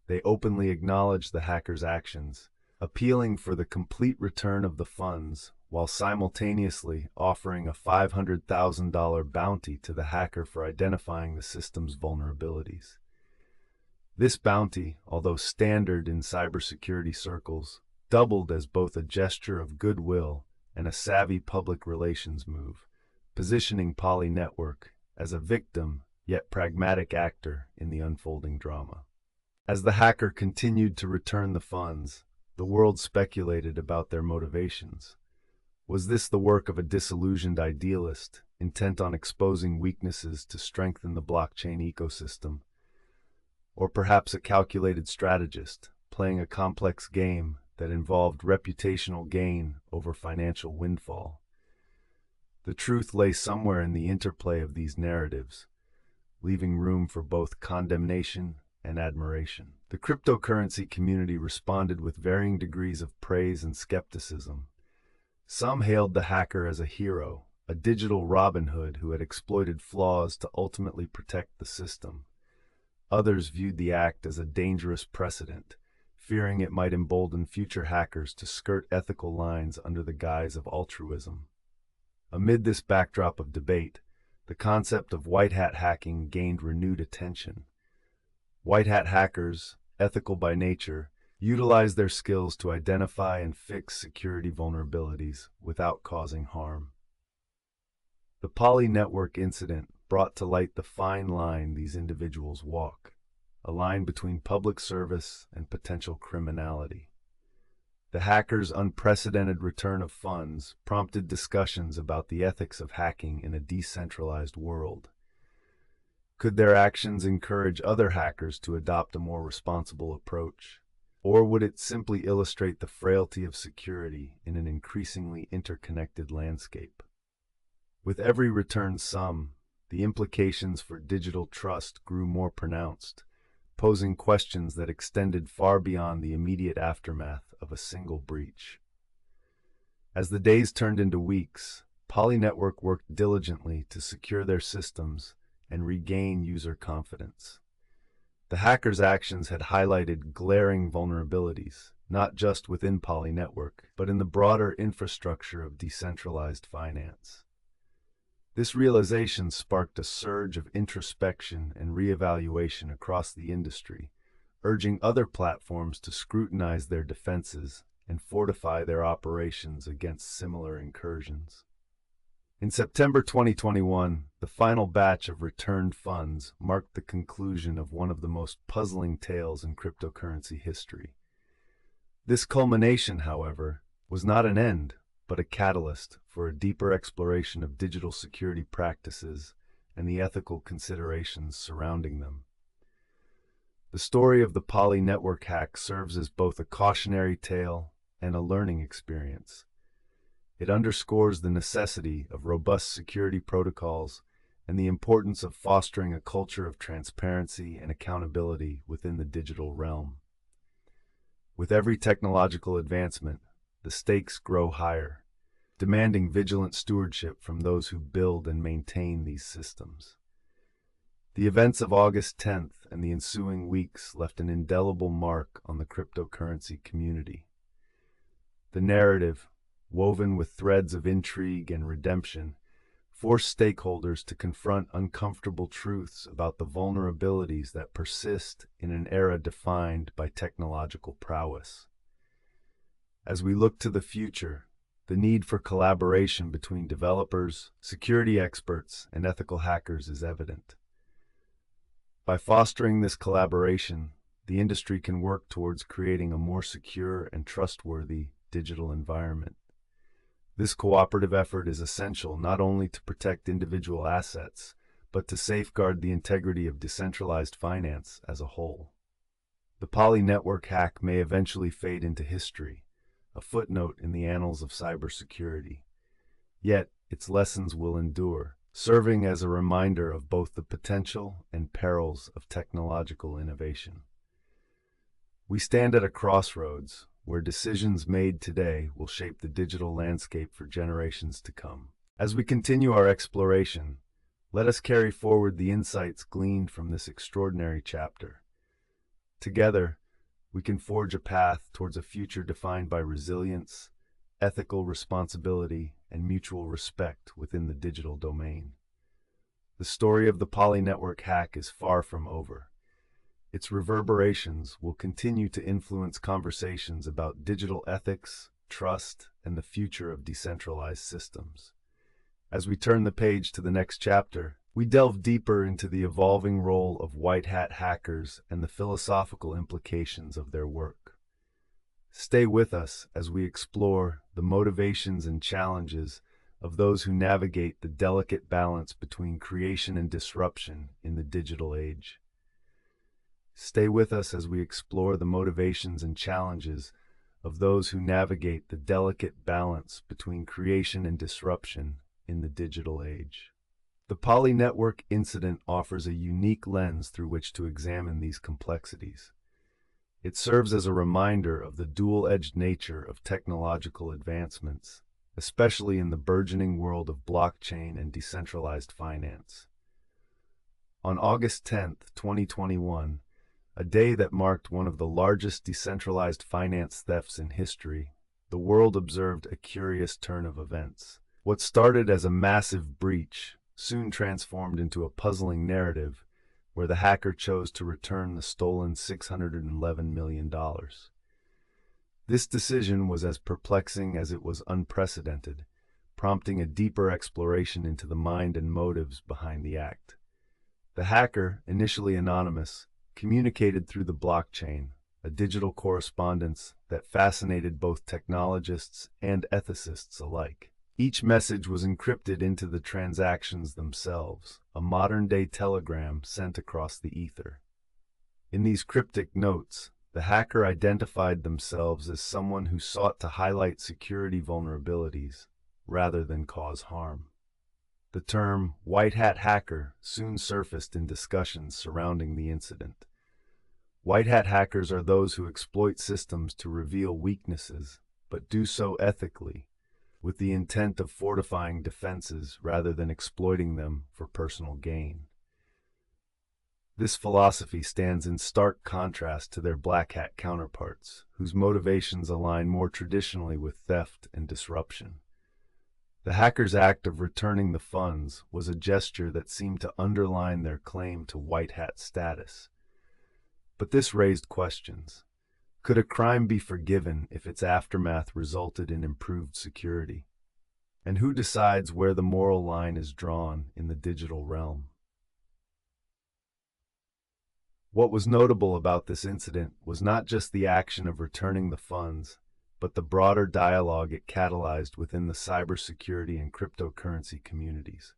They openly acknowledged the hacker's actions, appealing for the complete return of the funds while simultaneously offering a $500,000 bounty to the hacker for identifying the system's vulnerabilities. This bounty, although standard in cybersecurity circles, doubled as both a gesture of goodwill and a savvy public relations move, positioning Poly Network as a victim yet pragmatic actor in the unfolding drama. As the hacker continued to return the funds, the world speculated about their motivations. Was this the work of a disillusioned idealist, intent on exposing weaknesses to strengthen the blockchain ecosystem? Or perhaps a calculated strategist, playing a complex game that involved reputational gain over financial windfall? The truth lay somewhere in the interplay of these narratives, leaving room for both condemnation and admiration. The cryptocurrency community responded with varying degrees of praise and skepticism. Some hailed the hacker as a hero, a digital Robin Hood who had exploited flaws to ultimately protect the system. Others viewed the act as a dangerous precedent, fearing it might embolden future hackers to skirt ethical lines under the guise of altruism. Amid this backdrop of debate, the concept of white hat hacking gained renewed attention. White hat hackers, ethical by nature, utilize their skills to identify and fix security vulnerabilities without causing harm. The Poly Network incident brought to light the fine line these individuals walk, a line between public service and potential criminality. The hackers' unprecedented return of funds prompted discussions about the ethics of hacking in a decentralized world. Could their actions encourage other hackers to adopt a more responsible approach? Or would it simply illustrate the frailty of security in an increasingly interconnected landscape? With every returned sum, the implications for digital trust grew more pronounced, posing questions that extended far beyond the immediate aftermath of a single breach. As the days turned into weeks, Poly Network worked diligently to secure their systems and regain user confidence. The hackers' actions had highlighted glaring vulnerabilities, not just within Poly Network, but in the broader infrastructure of decentralized finance. This realization sparked a surge of introspection and reevaluation across the industry, urging other platforms to scrutinize their defenses and fortify their operations against similar incursions. In September 2021, the final batch of returned funds marked the conclusion of one of the most puzzling tales in cryptocurrency history. This culmination, however, was not an end, but a catalyst for a deeper exploration of digital security practices and the ethical considerations surrounding them. The story of the Poly Network hack serves as both a cautionary tale and a learning experience. It underscores the necessity of robust security protocols and the importance of fostering a culture of transparency and accountability within the digital realm. With every technological advancement, the stakes grow higher, demanding vigilant stewardship from those who build and maintain these systems. The events of August 10th and the ensuing weeks left an indelible mark on the cryptocurrency community. The narrative, woven with threads of intrigue and redemption, forced stakeholders to confront uncomfortable truths about the vulnerabilities that persist in an era defined by technological prowess. As we look to the future, the need for collaboration between developers, security experts, and ethical hackers is evident. By fostering this collaboration, the industry can work towards creating a more secure and trustworthy digital environment. This cooperative effort is essential not only to protect individual assets, but to safeguard the integrity of decentralized finance as a whole. The Poly Network hack may eventually fade into history, a footnote in the annals of cybersecurity. Yet, its lessons will endure, serving as a reminder of both the potential and perils of technological innovation. We stand at a crossroads where decisions made today will shape the digital landscape for generations to come. As we continue our exploration, let us carry forward the insights gleaned from this extraordinary chapter. Together, we can forge a path towards a future defined by resilience, ethical responsibility, and mutual respect within the digital domain. The story of the Poly Network hack is far from over. Its reverberations will continue to influence conversations about digital ethics, trust, and the future of decentralized systems. As we turn the page to the next chapter, we delve deeper into the evolving role of white hat hackers and the philosophical implications of their work. Stay with us as we explore the motivations and challenges of those who navigate the delicate balance between creation and disruption in the digital age. Stay with us as we explore the motivations and challenges of those who navigate the delicate balance between creation and disruption in the digital age. The Poly Network incident offers a unique lens through which to examine these complexities. It serves as a reminder of the dual-edged nature of technological advancements, especially in the burgeoning world of blockchain and decentralized finance. On August 10th, 2021, a day that marked one of the largest decentralized finance thefts in history, the world observed a curious turn of events. What started as a massive breach soon transformed into a puzzling narrative where the hacker chose to return the stolen $611 million. This decision was as perplexing as it was unprecedented, prompting a deeper exploration into the mind and motives behind the act. The hacker, initially anonymous, communicated through the blockchain, a digital correspondence that fascinated both technologists and ethicists alike. Each message was encrypted into the transactions themselves, a modern-day telegram sent across the ether. In these cryptic notes, the hacker identified themselves as someone who sought to highlight security vulnerabilities rather than cause harm. The term white hat hacker soon surfaced in discussions surrounding the incident. White hat hackers are those who exploit systems to reveal weaknesses, but do so ethically, with the intent of fortifying defenses rather than exploiting them for personal gain. This philosophy stands in stark contrast to their black hat counterparts, whose motivations align more traditionally with theft and disruption. The hacker's act of returning the funds was a gesture that seemed to underline their claim to white hat status. But this raised questions. Could a crime be forgiven if its aftermath resulted in improved security? And who decides where the moral line is drawn in the digital realm? What was notable about this incident was not just the action of returning the funds, but the broader dialogue it catalyzed within the cybersecurity and cryptocurrency communities.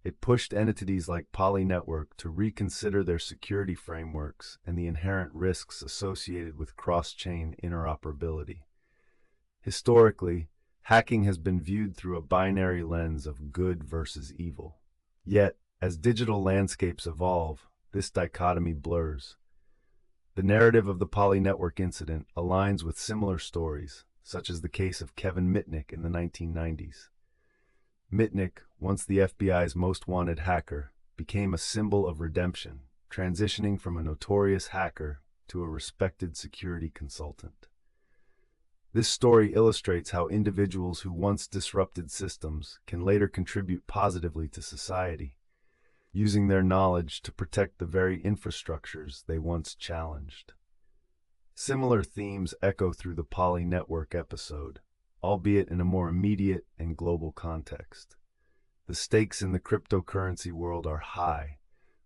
It pushed entities like Poly Network to reconsider their security frameworks and the inherent risks associated with cross-chain interoperability. Historically, hacking has been viewed through a binary lens of good versus evil. Yet, as digital landscapes evolve, this dichotomy blurs. The narrative of the Poly Network incident aligns with similar stories, such as the case of Kevin Mitnick in the 1990s. Mitnick, once the FBI's most wanted hacker, became a symbol of redemption, transitioning from a notorious hacker to a respected security consultant. This story illustrates how individuals who once disrupted systems can later contribute positively to society, using their knowledge to protect the very infrastructures they once challenged. Similar themes echo through the Poly Network episode, albeit in a more immediate and global context. The stakes in the cryptocurrency world are high,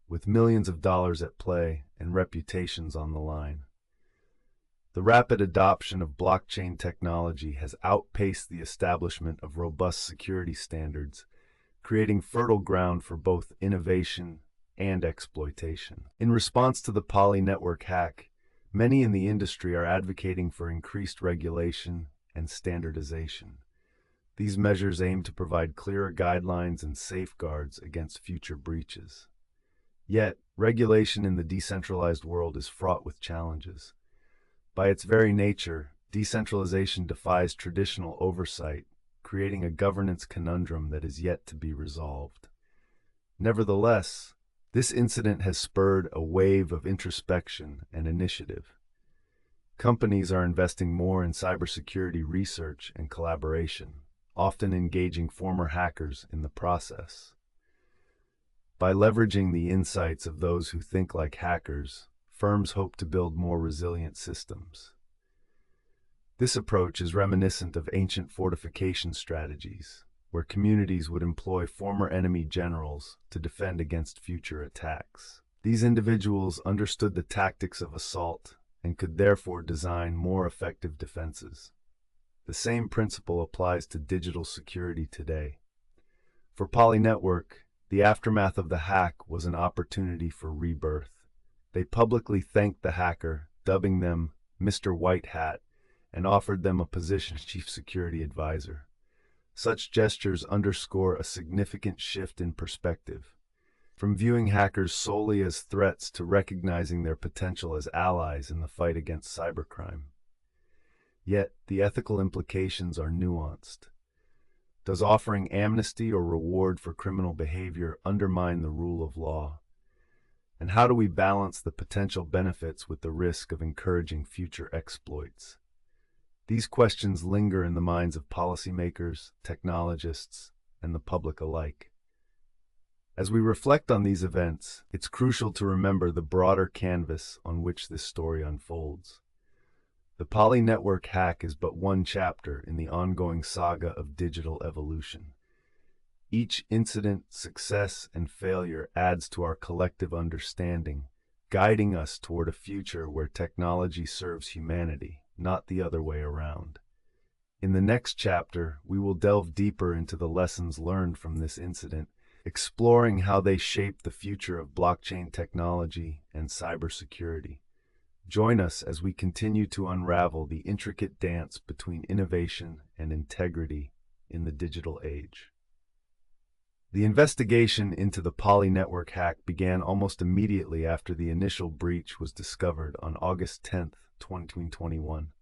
with millions of dollars at play and reputations on the line. The rapid adoption of blockchain technology has outpaced the establishment of robust security standards, creating fertile ground for both innovation and exploitation. In response to the Poly Network hack, many in the industry are advocating for increased regulation and standardization. These measures aim to provide clearer guidelines and safeguards against future breaches. Yet, regulation in the decentralized world is fraught with challenges. By its very nature, decentralization defies traditional oversight, creating a governance conundrum that is yet to be resolved. Nevertheless, this incident has spurred a wave of introspection and initiative. Companies are investing more in cybersecurity research and collaboration, often engaging former hackers in the process. By leveraging the insights of those who think like hackers, firms hope to build more resilient systems. This approach is reminiscent of ancient fortification strategies, where communities would employ former enemy generals to defend against future attacks. These individuals understood the tactics of assault and could therefore design more effective defenses. The same principle applies to digital security today. For Poly Network, the aftermath of the hack was an opportunity for rebirth. They publicly thanked the hacker, dubbing them Mr. White Hat, and offered them a position as chief security advisor. Such gestures underscore a significant shift in perspective, from viewing hackers solely as threats to recognizing their potential as allies in the fight against cybercrime. Yet, the ethical implications are nuanced. Does offering amnesty or reward for criminal behavior undermine the rule of law? And how do we balance the potential benefits with the risk of encouraging future exploits? These questions linger in the minds of policymakers, technologists, and the public alike. As we reflect on these events, it's crucial to remember the broader canvas on which this story unfolds. The Poly network hack is but one chapter in the ongoing saga of digital evolution. Each incident, success, and failure adds to our collective understanding, guiding us toward a future where technology serves humanity, not the other way around. In the next chapter, we will delve deeper into the lessons learned from this incident, exploring how they shape the future of blockchain technology and cybersecurity. Join us as we continue to unravel the intricate dance between innovation and integrity in the digital age. The investigation into the Poly network hack began almost immediately after the initial breach was discovered on August 10, 2021.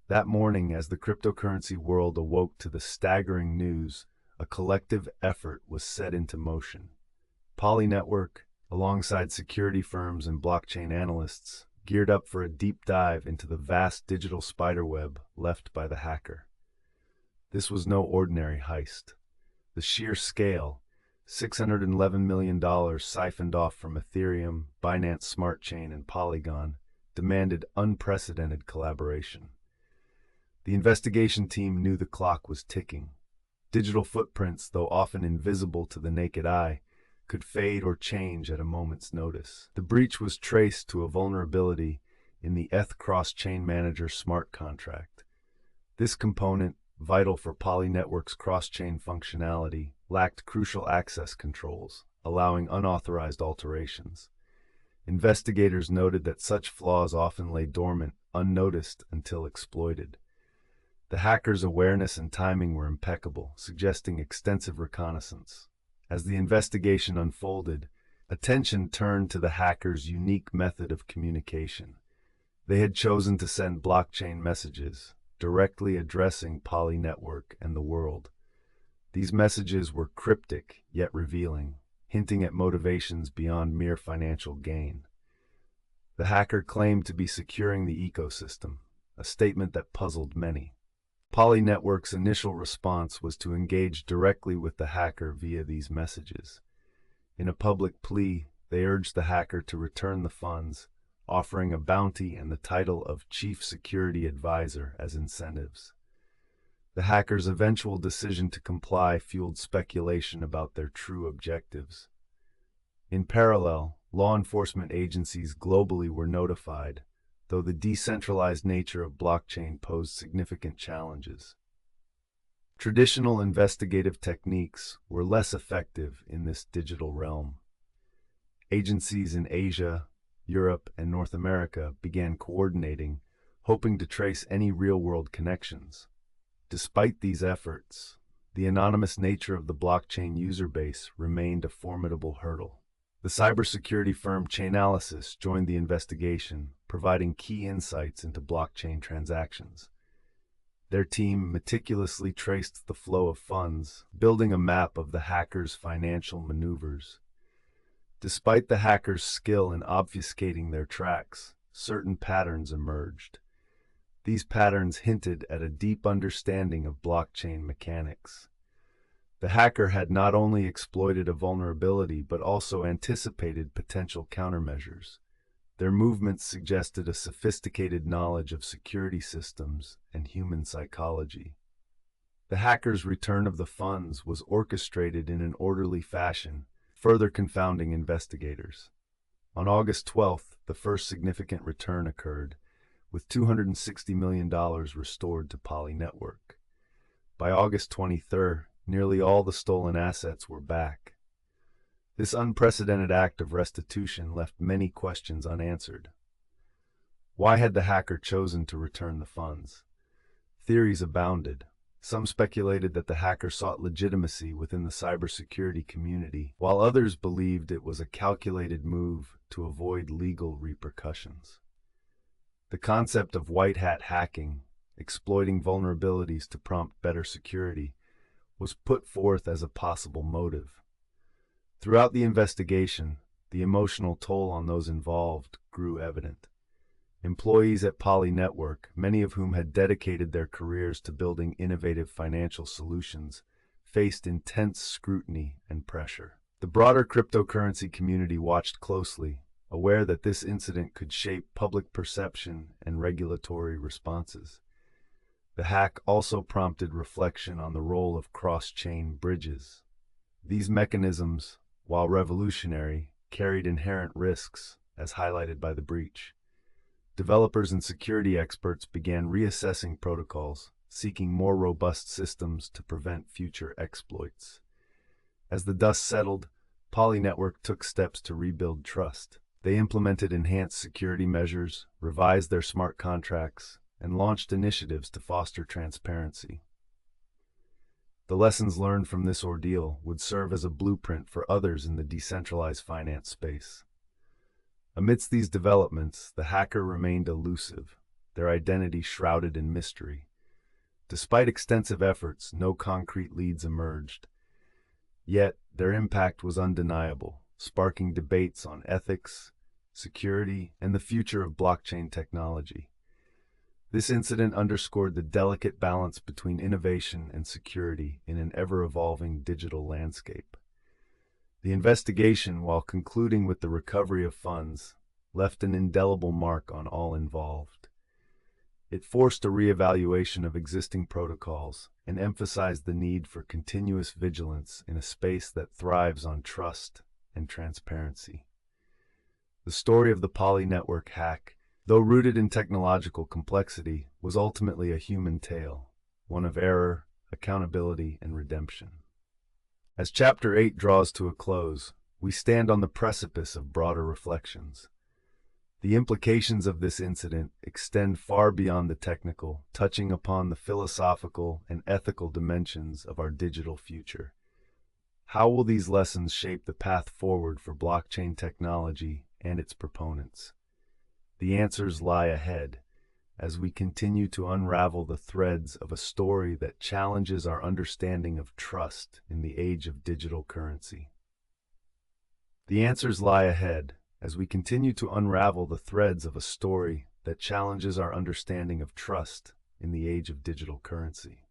That morning, as the cryptocurrency world awoke to the staggering news, a collective effort was set into motion. Poly network, alongside security firms and blockchain analysts, geared up for a deep dive into the vast digital spiderweb left by the hacker. This was no ordinary heist. The sheer scale, $611 million siphoned off from Ethereum, Binance Smart Chain, and Polygon, demanded unprecedented collaboration. The investigation team knew the clock was ticking. Digital footprints, though often invisible to the naked eye, could fade or change at a moment's notice. The breach was traced to a vulnerability in the ETH cross-chain manager smart contract. This component, vital for Poly network's cross-chain functionality, lacked crucial access controls, allowing unauthorized alterations. Investigators noted that such flaws often lay dormant, unnoticed until exploited. The hacker's awareness and timing were impeccable, suggesting extensive reconnaissance. As the investigation unfolded, attention turned to the hacker's unique method of communication. They had chosen to send blockchain messages, directly addressing Poly network and the world. These messages were cryptic yet revealing, hinting at motivations beyond mere financial gain. The hacker claimed to be securing the ecosystem, a statement that puzzled many. Poly network's initial response was to engage directly with the hacker via these messages. In a public plea, they urged the hacker to return the funds, offering a bounty and the title of Chief Security Advisor as incentives. The hacker's eventual decision to comply fueled speculation about their true objectives. In parallel, law enforcement agencies globally were notified, though the decentralized nature of blockchain posed significant challenges. Traditional investigative techniques were less effective in this digital realm. Agencies in Asia, Europe, and North America began coordinating, hoping to trace any real-world connections. Despite these efforts, the anonymous nature of the blockchain user base remained a formidable hurdle. The cybersecurity firm Chainalysis joined the investigation, providing key insights into blockchain transactions. Their team meticulously traced the flow of funds, building a map of the hackers' financial maneuvers. Despite the hackers' skill in obfuscating their tracks, certain patterns emerged. These patterns hinted at a deep understanding of blockchain mechanics. The hacker had not only exploited a vulnerability but also anticipated potential countermeasures. Their movements suggested a sophisticated knowledge of security systems and human psychology. The hacker's return of the funds was orchestrated in an orderly fashion, further confounding investigators. On August 12th, the first significant return occurred, with $260 million restored to Poly network. By August 23rd, nearly all the stolen assets were back. This unprecedented act of restitution left many questions unanswered. Why had the hacker chosen to return the funds? Theories abounded. Some speculated that the hacker sought legitimacy within the cybersecurity community, while others believed it was a calculated move to avoid legal repercussions. The concept of white hat hacking, exploiting vulnerabilities to prompt better security, was put forth as a possible motive. Throughout the investigation, the emotional toll on those involved grew evident. Employees at Poly network, many of whom had dedicated their careers to building innovative financial solutions, faced intense scrutiny and pressure. The broader cryptocurrency community watched closely, aware that this incident could shape public perception and regulatory responses. The hack also prompted reflection on the role of cross-chain bridges. These mechanisms, while revolutionary, carried inherent risks, as highlighted by the breach. Developers and security experts began reassessing protocols, seeking more robust systems to prevent future exploits. As the dust settled, Poly Network took steps to rebuild trust. They implemented enhanced security measures, revised their smart contracts, and launched initiatives to foster transparency. The lessons learned from this ordeal would serve as a blueprint for others in the decentralized finance space. Amidst these developments, the hacker remained elusive, their identity shrouded in mystery. Despite extensive efforts, no concrete leads emerged. Yet, their impact was undeniable, sparking debates on ethics, security, and the future of blockchain technology. This incident underscored the delicate balance between innovation and security in an ever-evolving digital landscape. The investigation, while concluding with the recovery of funds, left an indelible mark on all involved. It forced a reevaluation of existing protocols and emphasized the need for continuous vigilance in a space that thrives on trust and transparency. The story of the Poly Network hack, though rooted in technological complexity, was ultimately a human tale, one of error, accountability, and redemption. As Chapter 8 draws to a close, we stand on the precipice of broader reflections. The implications of this incident extend far beyond the technical, touching upon the philosophical and ethical dimensions of our digital future. How will these lessons shape the path forward for blockchain technology and its proponents? The answers lie ahead as we continue to unravel the threads of a story that challenges our understanding of trust in the age of digital currency. The answers lie ahead as we continue to unravel the threads of a story that challenges our understanding of trust in the age of digital currency.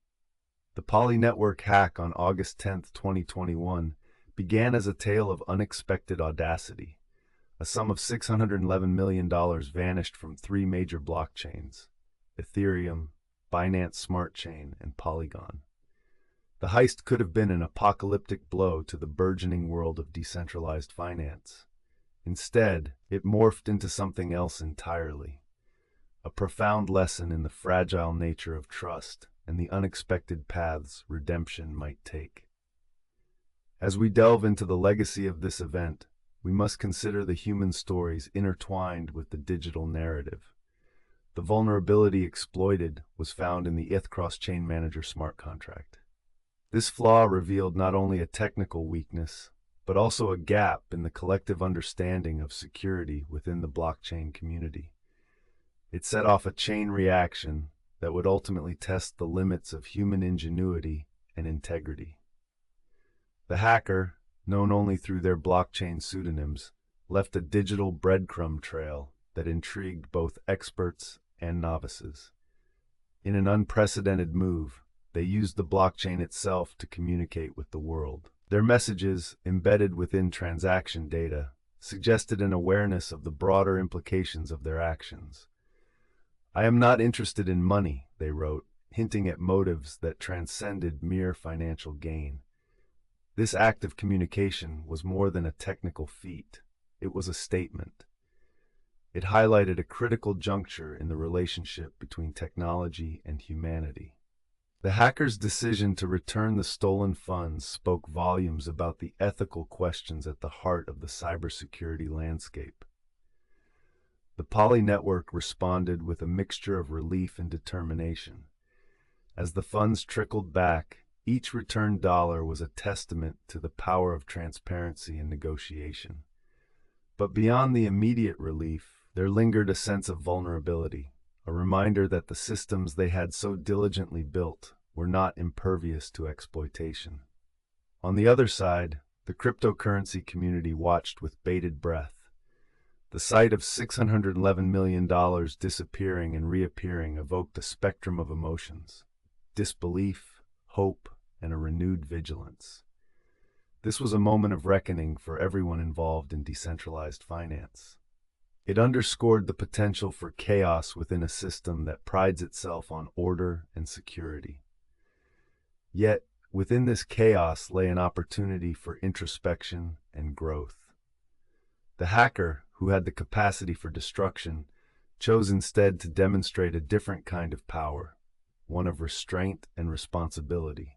The Poly Network hack on August 10, 2021, began as a tale of unexpected audacity. A sum of $611 million vanished from three major blockchains: Ethereum, Binance Smart Chain, and Polygon. The heist could have been an apocalyptic blow to the burgeoning world of decentralized finance. Instead, it morphed into something else entirely: a profound lesson in the fragile nature of trust and the unexpected paths redemption might take. As we delve into the legacy of this event, we must consider the human stories intertwined with the digital narrative. The vulnerability exploited was found in the ETH cross-chain manager smart contract. This flaw revealed not only a technical weakness, but also a gap in the collective understanding of security within the blockchain community. It set off a chain reaction that would ultimately test the limits of human ingenuity and integrity. The hacker, known only through their blockchain pseudonyms, left a digital breadcrumb trail that intrigued both experts and novices. In an unprecedented move, they used the blockchain itself to communicate with the world. Their messages, embedded within transaction data, suggested an awareness of the broader implications of their actions. "I am not interested in money," they wrote, hinting at motives that transcended mere financial gain. This act of communication was more than a technical feat. It was a statement. It highlighted a critical juncture in the relationship between technology and humanity. The hacker's decision to return the stolen funds spoke volumes about the ethical questions at the heart of the cybersecurity landscape. The Poly Network responded with a mixture of relief and determination. As the funds trickled back, each returned dollar was a testament to the power of transparency and negotiation. But beyond the immediate relief, there lingered a sense of vulnerability, a reminder that the systems they had so diligently built were not impervious to exploitation. On the other side, the cryptocurrency community watched with bated breath. The sight of $611 million disappearing and reappearing evoked a spectrum of emotions: disbelief, hope, and a renewed vigilance. This was a moment of reckoning for everyone involved in decentralized finance. It underscored the potential for chaos within a system that prides itself on order and security. Yet, within this chaos lay an opportunity for introspection and growth. The hacker, who had the capacity for destruction, chose instead to demonstrate a different kind of power, one of restraint and responsibility.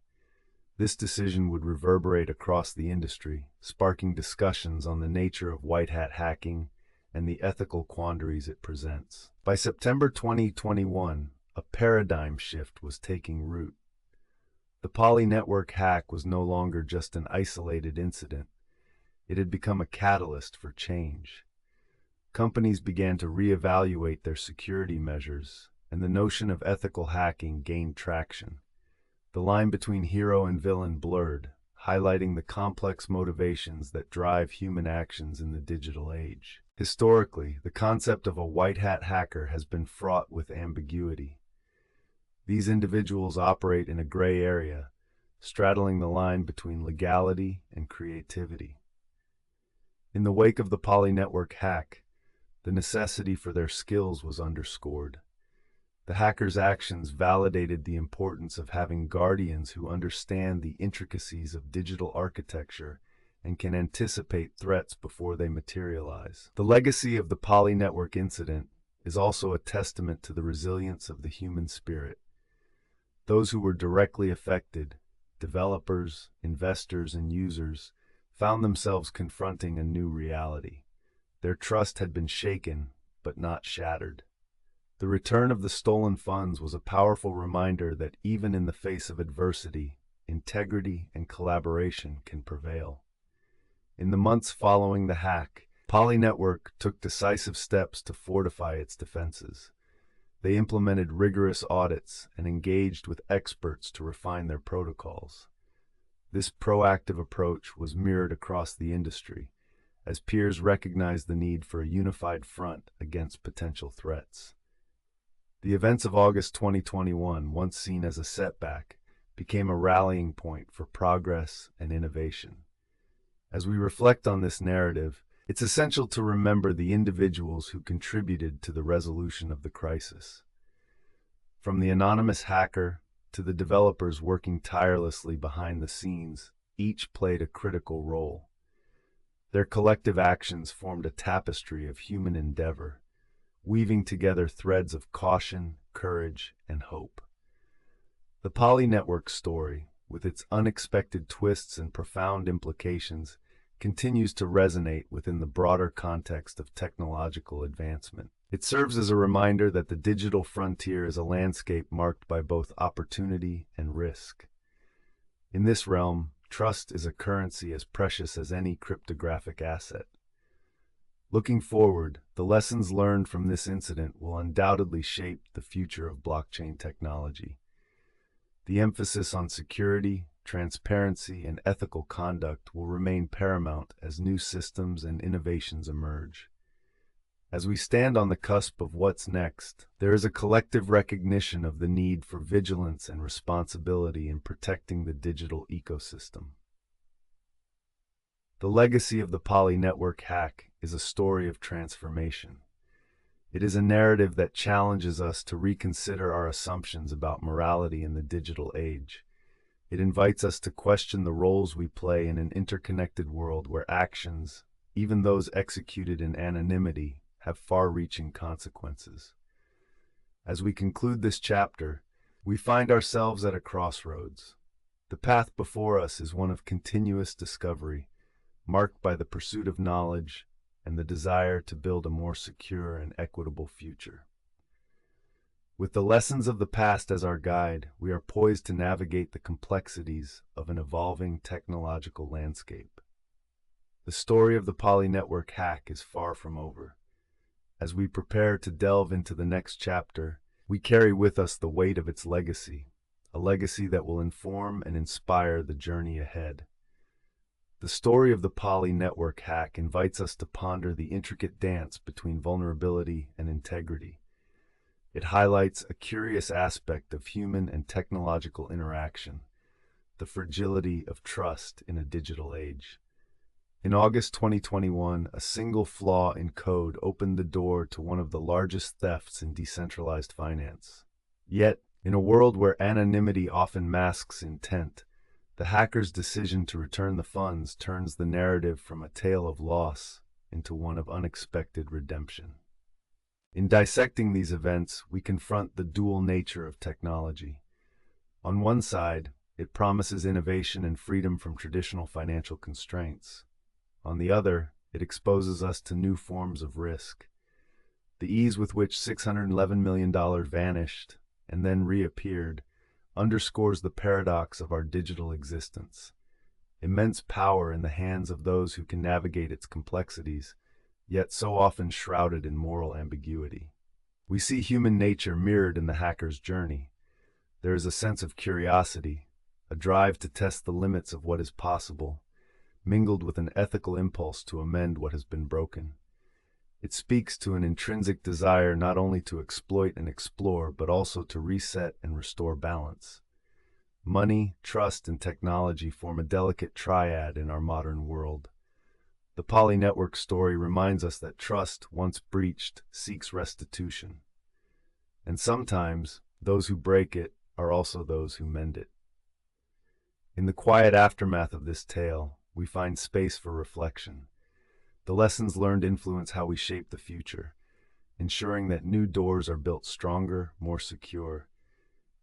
This decision would reverberate across the industry, sparking discussions on the nature of white hat hacking and the ethical quandaries it presents. By September 2021, a paradigm shift was taking root. The Poly network hack was no longer just an isolated incident. It had become a catalyst for change. Companies began to reevaluate their security measures, and the notion of ethical hacking gained traction. The line between hero and villain blurred, highlighting the complex motivations that drive human actions in the digital age. Historically, the concept of a white hat hacker has been fraught with ambiguity. These individuals operate in a gray area, straddling the line between legality and creativity. In the wake of the Poly network hack, the necessity for their skills was underscored. The hackers' actions validated the importance of having guardians who understand the intricacies of digital architecture and can anticipate threats before they materialize. The legacy of the Poly network incident is also a testament to the resilience of the human spirit. Those who were directly affected, developers, investors, and users, found themselves confronting a new reality. Their trust had been shaken, but not shattered. The return of the stolen funds was a powerful reminder that even in the face of adversity, integrity and collaboration can prevail. In the months following the hack, Poly Network took decisive steps to fortify its defenses. They implemented rigorous audits and engaged with experts to refine their protocols. This proactive approach was mirrored across the industry, as peers recognized the need for a unified front against potential threats. The events of August 2021, once seen as a setback, became a rallying point for progress and innovation. As we reflect on this narrative, it's essential to remember the individuals who contributed to the resolution of the crisis. From the anonymous hacker to the developers working tirelessly behind the scenes, each played a critical role. Their collective actions formed a tapestry of human endeavor, weaving together threads of caution, courage, and hope. The Poly Network story, with its unexpected twists and profound implications, continues to resonate within the broader context of technological advancement. It serves as a reminder that the digital frontier is a landscape marked by both opportunity and risk. In this realm, trust is a currency as precious as any cryptographic asset. Looking forward, the lessons learned from this incident will undoubtedly shape the future of blockchain technology. The emphasis on security, transparency, and ethical conduct will remain paramount as new systems and innovations emerge. As we stand on the cusp of what's next, there is a collective recognition of the need for vigilance and responsibility in protecting the digital ecosystem. The legacy of the Poly Network hack is a story of transformation. It is a narrative that challenges us to reconsider our assumptions about morality in the digital age. It invites us to question the roles we play in an interconnected world where actions, even those executed in anonymity, have far-reaching consequences. As we conclude this chapter, we find ourselves at a crossroads. The path before us is one of continuous discovery, marked by the pursuit of knowledge and the desire to build a more secure and equitable future. With the lessons of the past as our guide, we are poised to navigate the complexities of an evolving technological landscape. The story of the Poly Network hack is far from over. As we prepare to delve into the next chapter, we carry with us the weight of its legacy, a legacy that will inform and inspire the journey ahead. The story of the Poly Network hack invites us to ponder the intricate dance between vulnerability and integrity. It highlights a curious aspect of human and technological interaction, the fragility of trust in a digital age. In August 2021, a single flaw in code opened the door to one of the largest thefts in decentralized finance. Yet, in a world where anonymity often masks intent, the hacker's decision to return the funds turns the narrative from a tale of loss into one of unexpected redemption. In dissecting these events, we confront the dual nature of technology. On one side, it promises innovation and freedom from traditional financial constraints. On the other, it exposes us to new forms of risk. The ease with which $611 million vanished and then reappeared underscores the paradox of our digital existence. Immense power in the hands of those who can navigate its complexities, yet so often shrouded in moral ambiguity. We see human nature mirrored in the hacker's journey. There is a sense of curiosity, a drive to test the limits of what is possible, mingled with an ethical impulse to amend what has been broken. It speaks to an intrinsic desire not only to exploit and explore, but also to reset and restore balance. Money, trust, and technology form a delicate triad in our modern world. The Poly Network story reminds us that trust, once breached, seeks restitution. And sometimes, those who break it are also those who mend it. In the quiet aftermath of this tale, we find space for reflection. The lessons learned influence how we shape the future, ensuring that new doors are built stronger, more secure.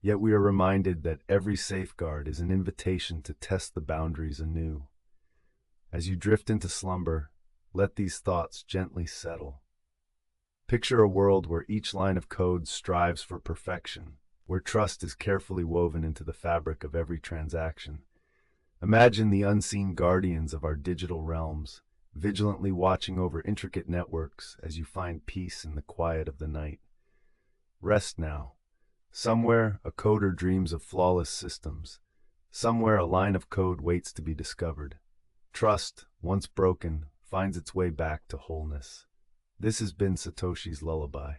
Yet we are reminded that every safeguard is an invitation to test the boundaries anew. As you drift into slumber, let these thoughts gently settle. Picture a world where each line of code strives for perfection, where trust is carefully woven into the fabric of every transaction. Imagine the unseen guardians of our digital realms, vigilantly watching over intricate networks as you find peace in the quiet of the night. Rest now. Somewhere, a coder dreams of flawless systems. Somewhere, a line of code waits to be discovered. Trust, once broken, finds its way back to wholeness. This has been Satoshi's Lullaby.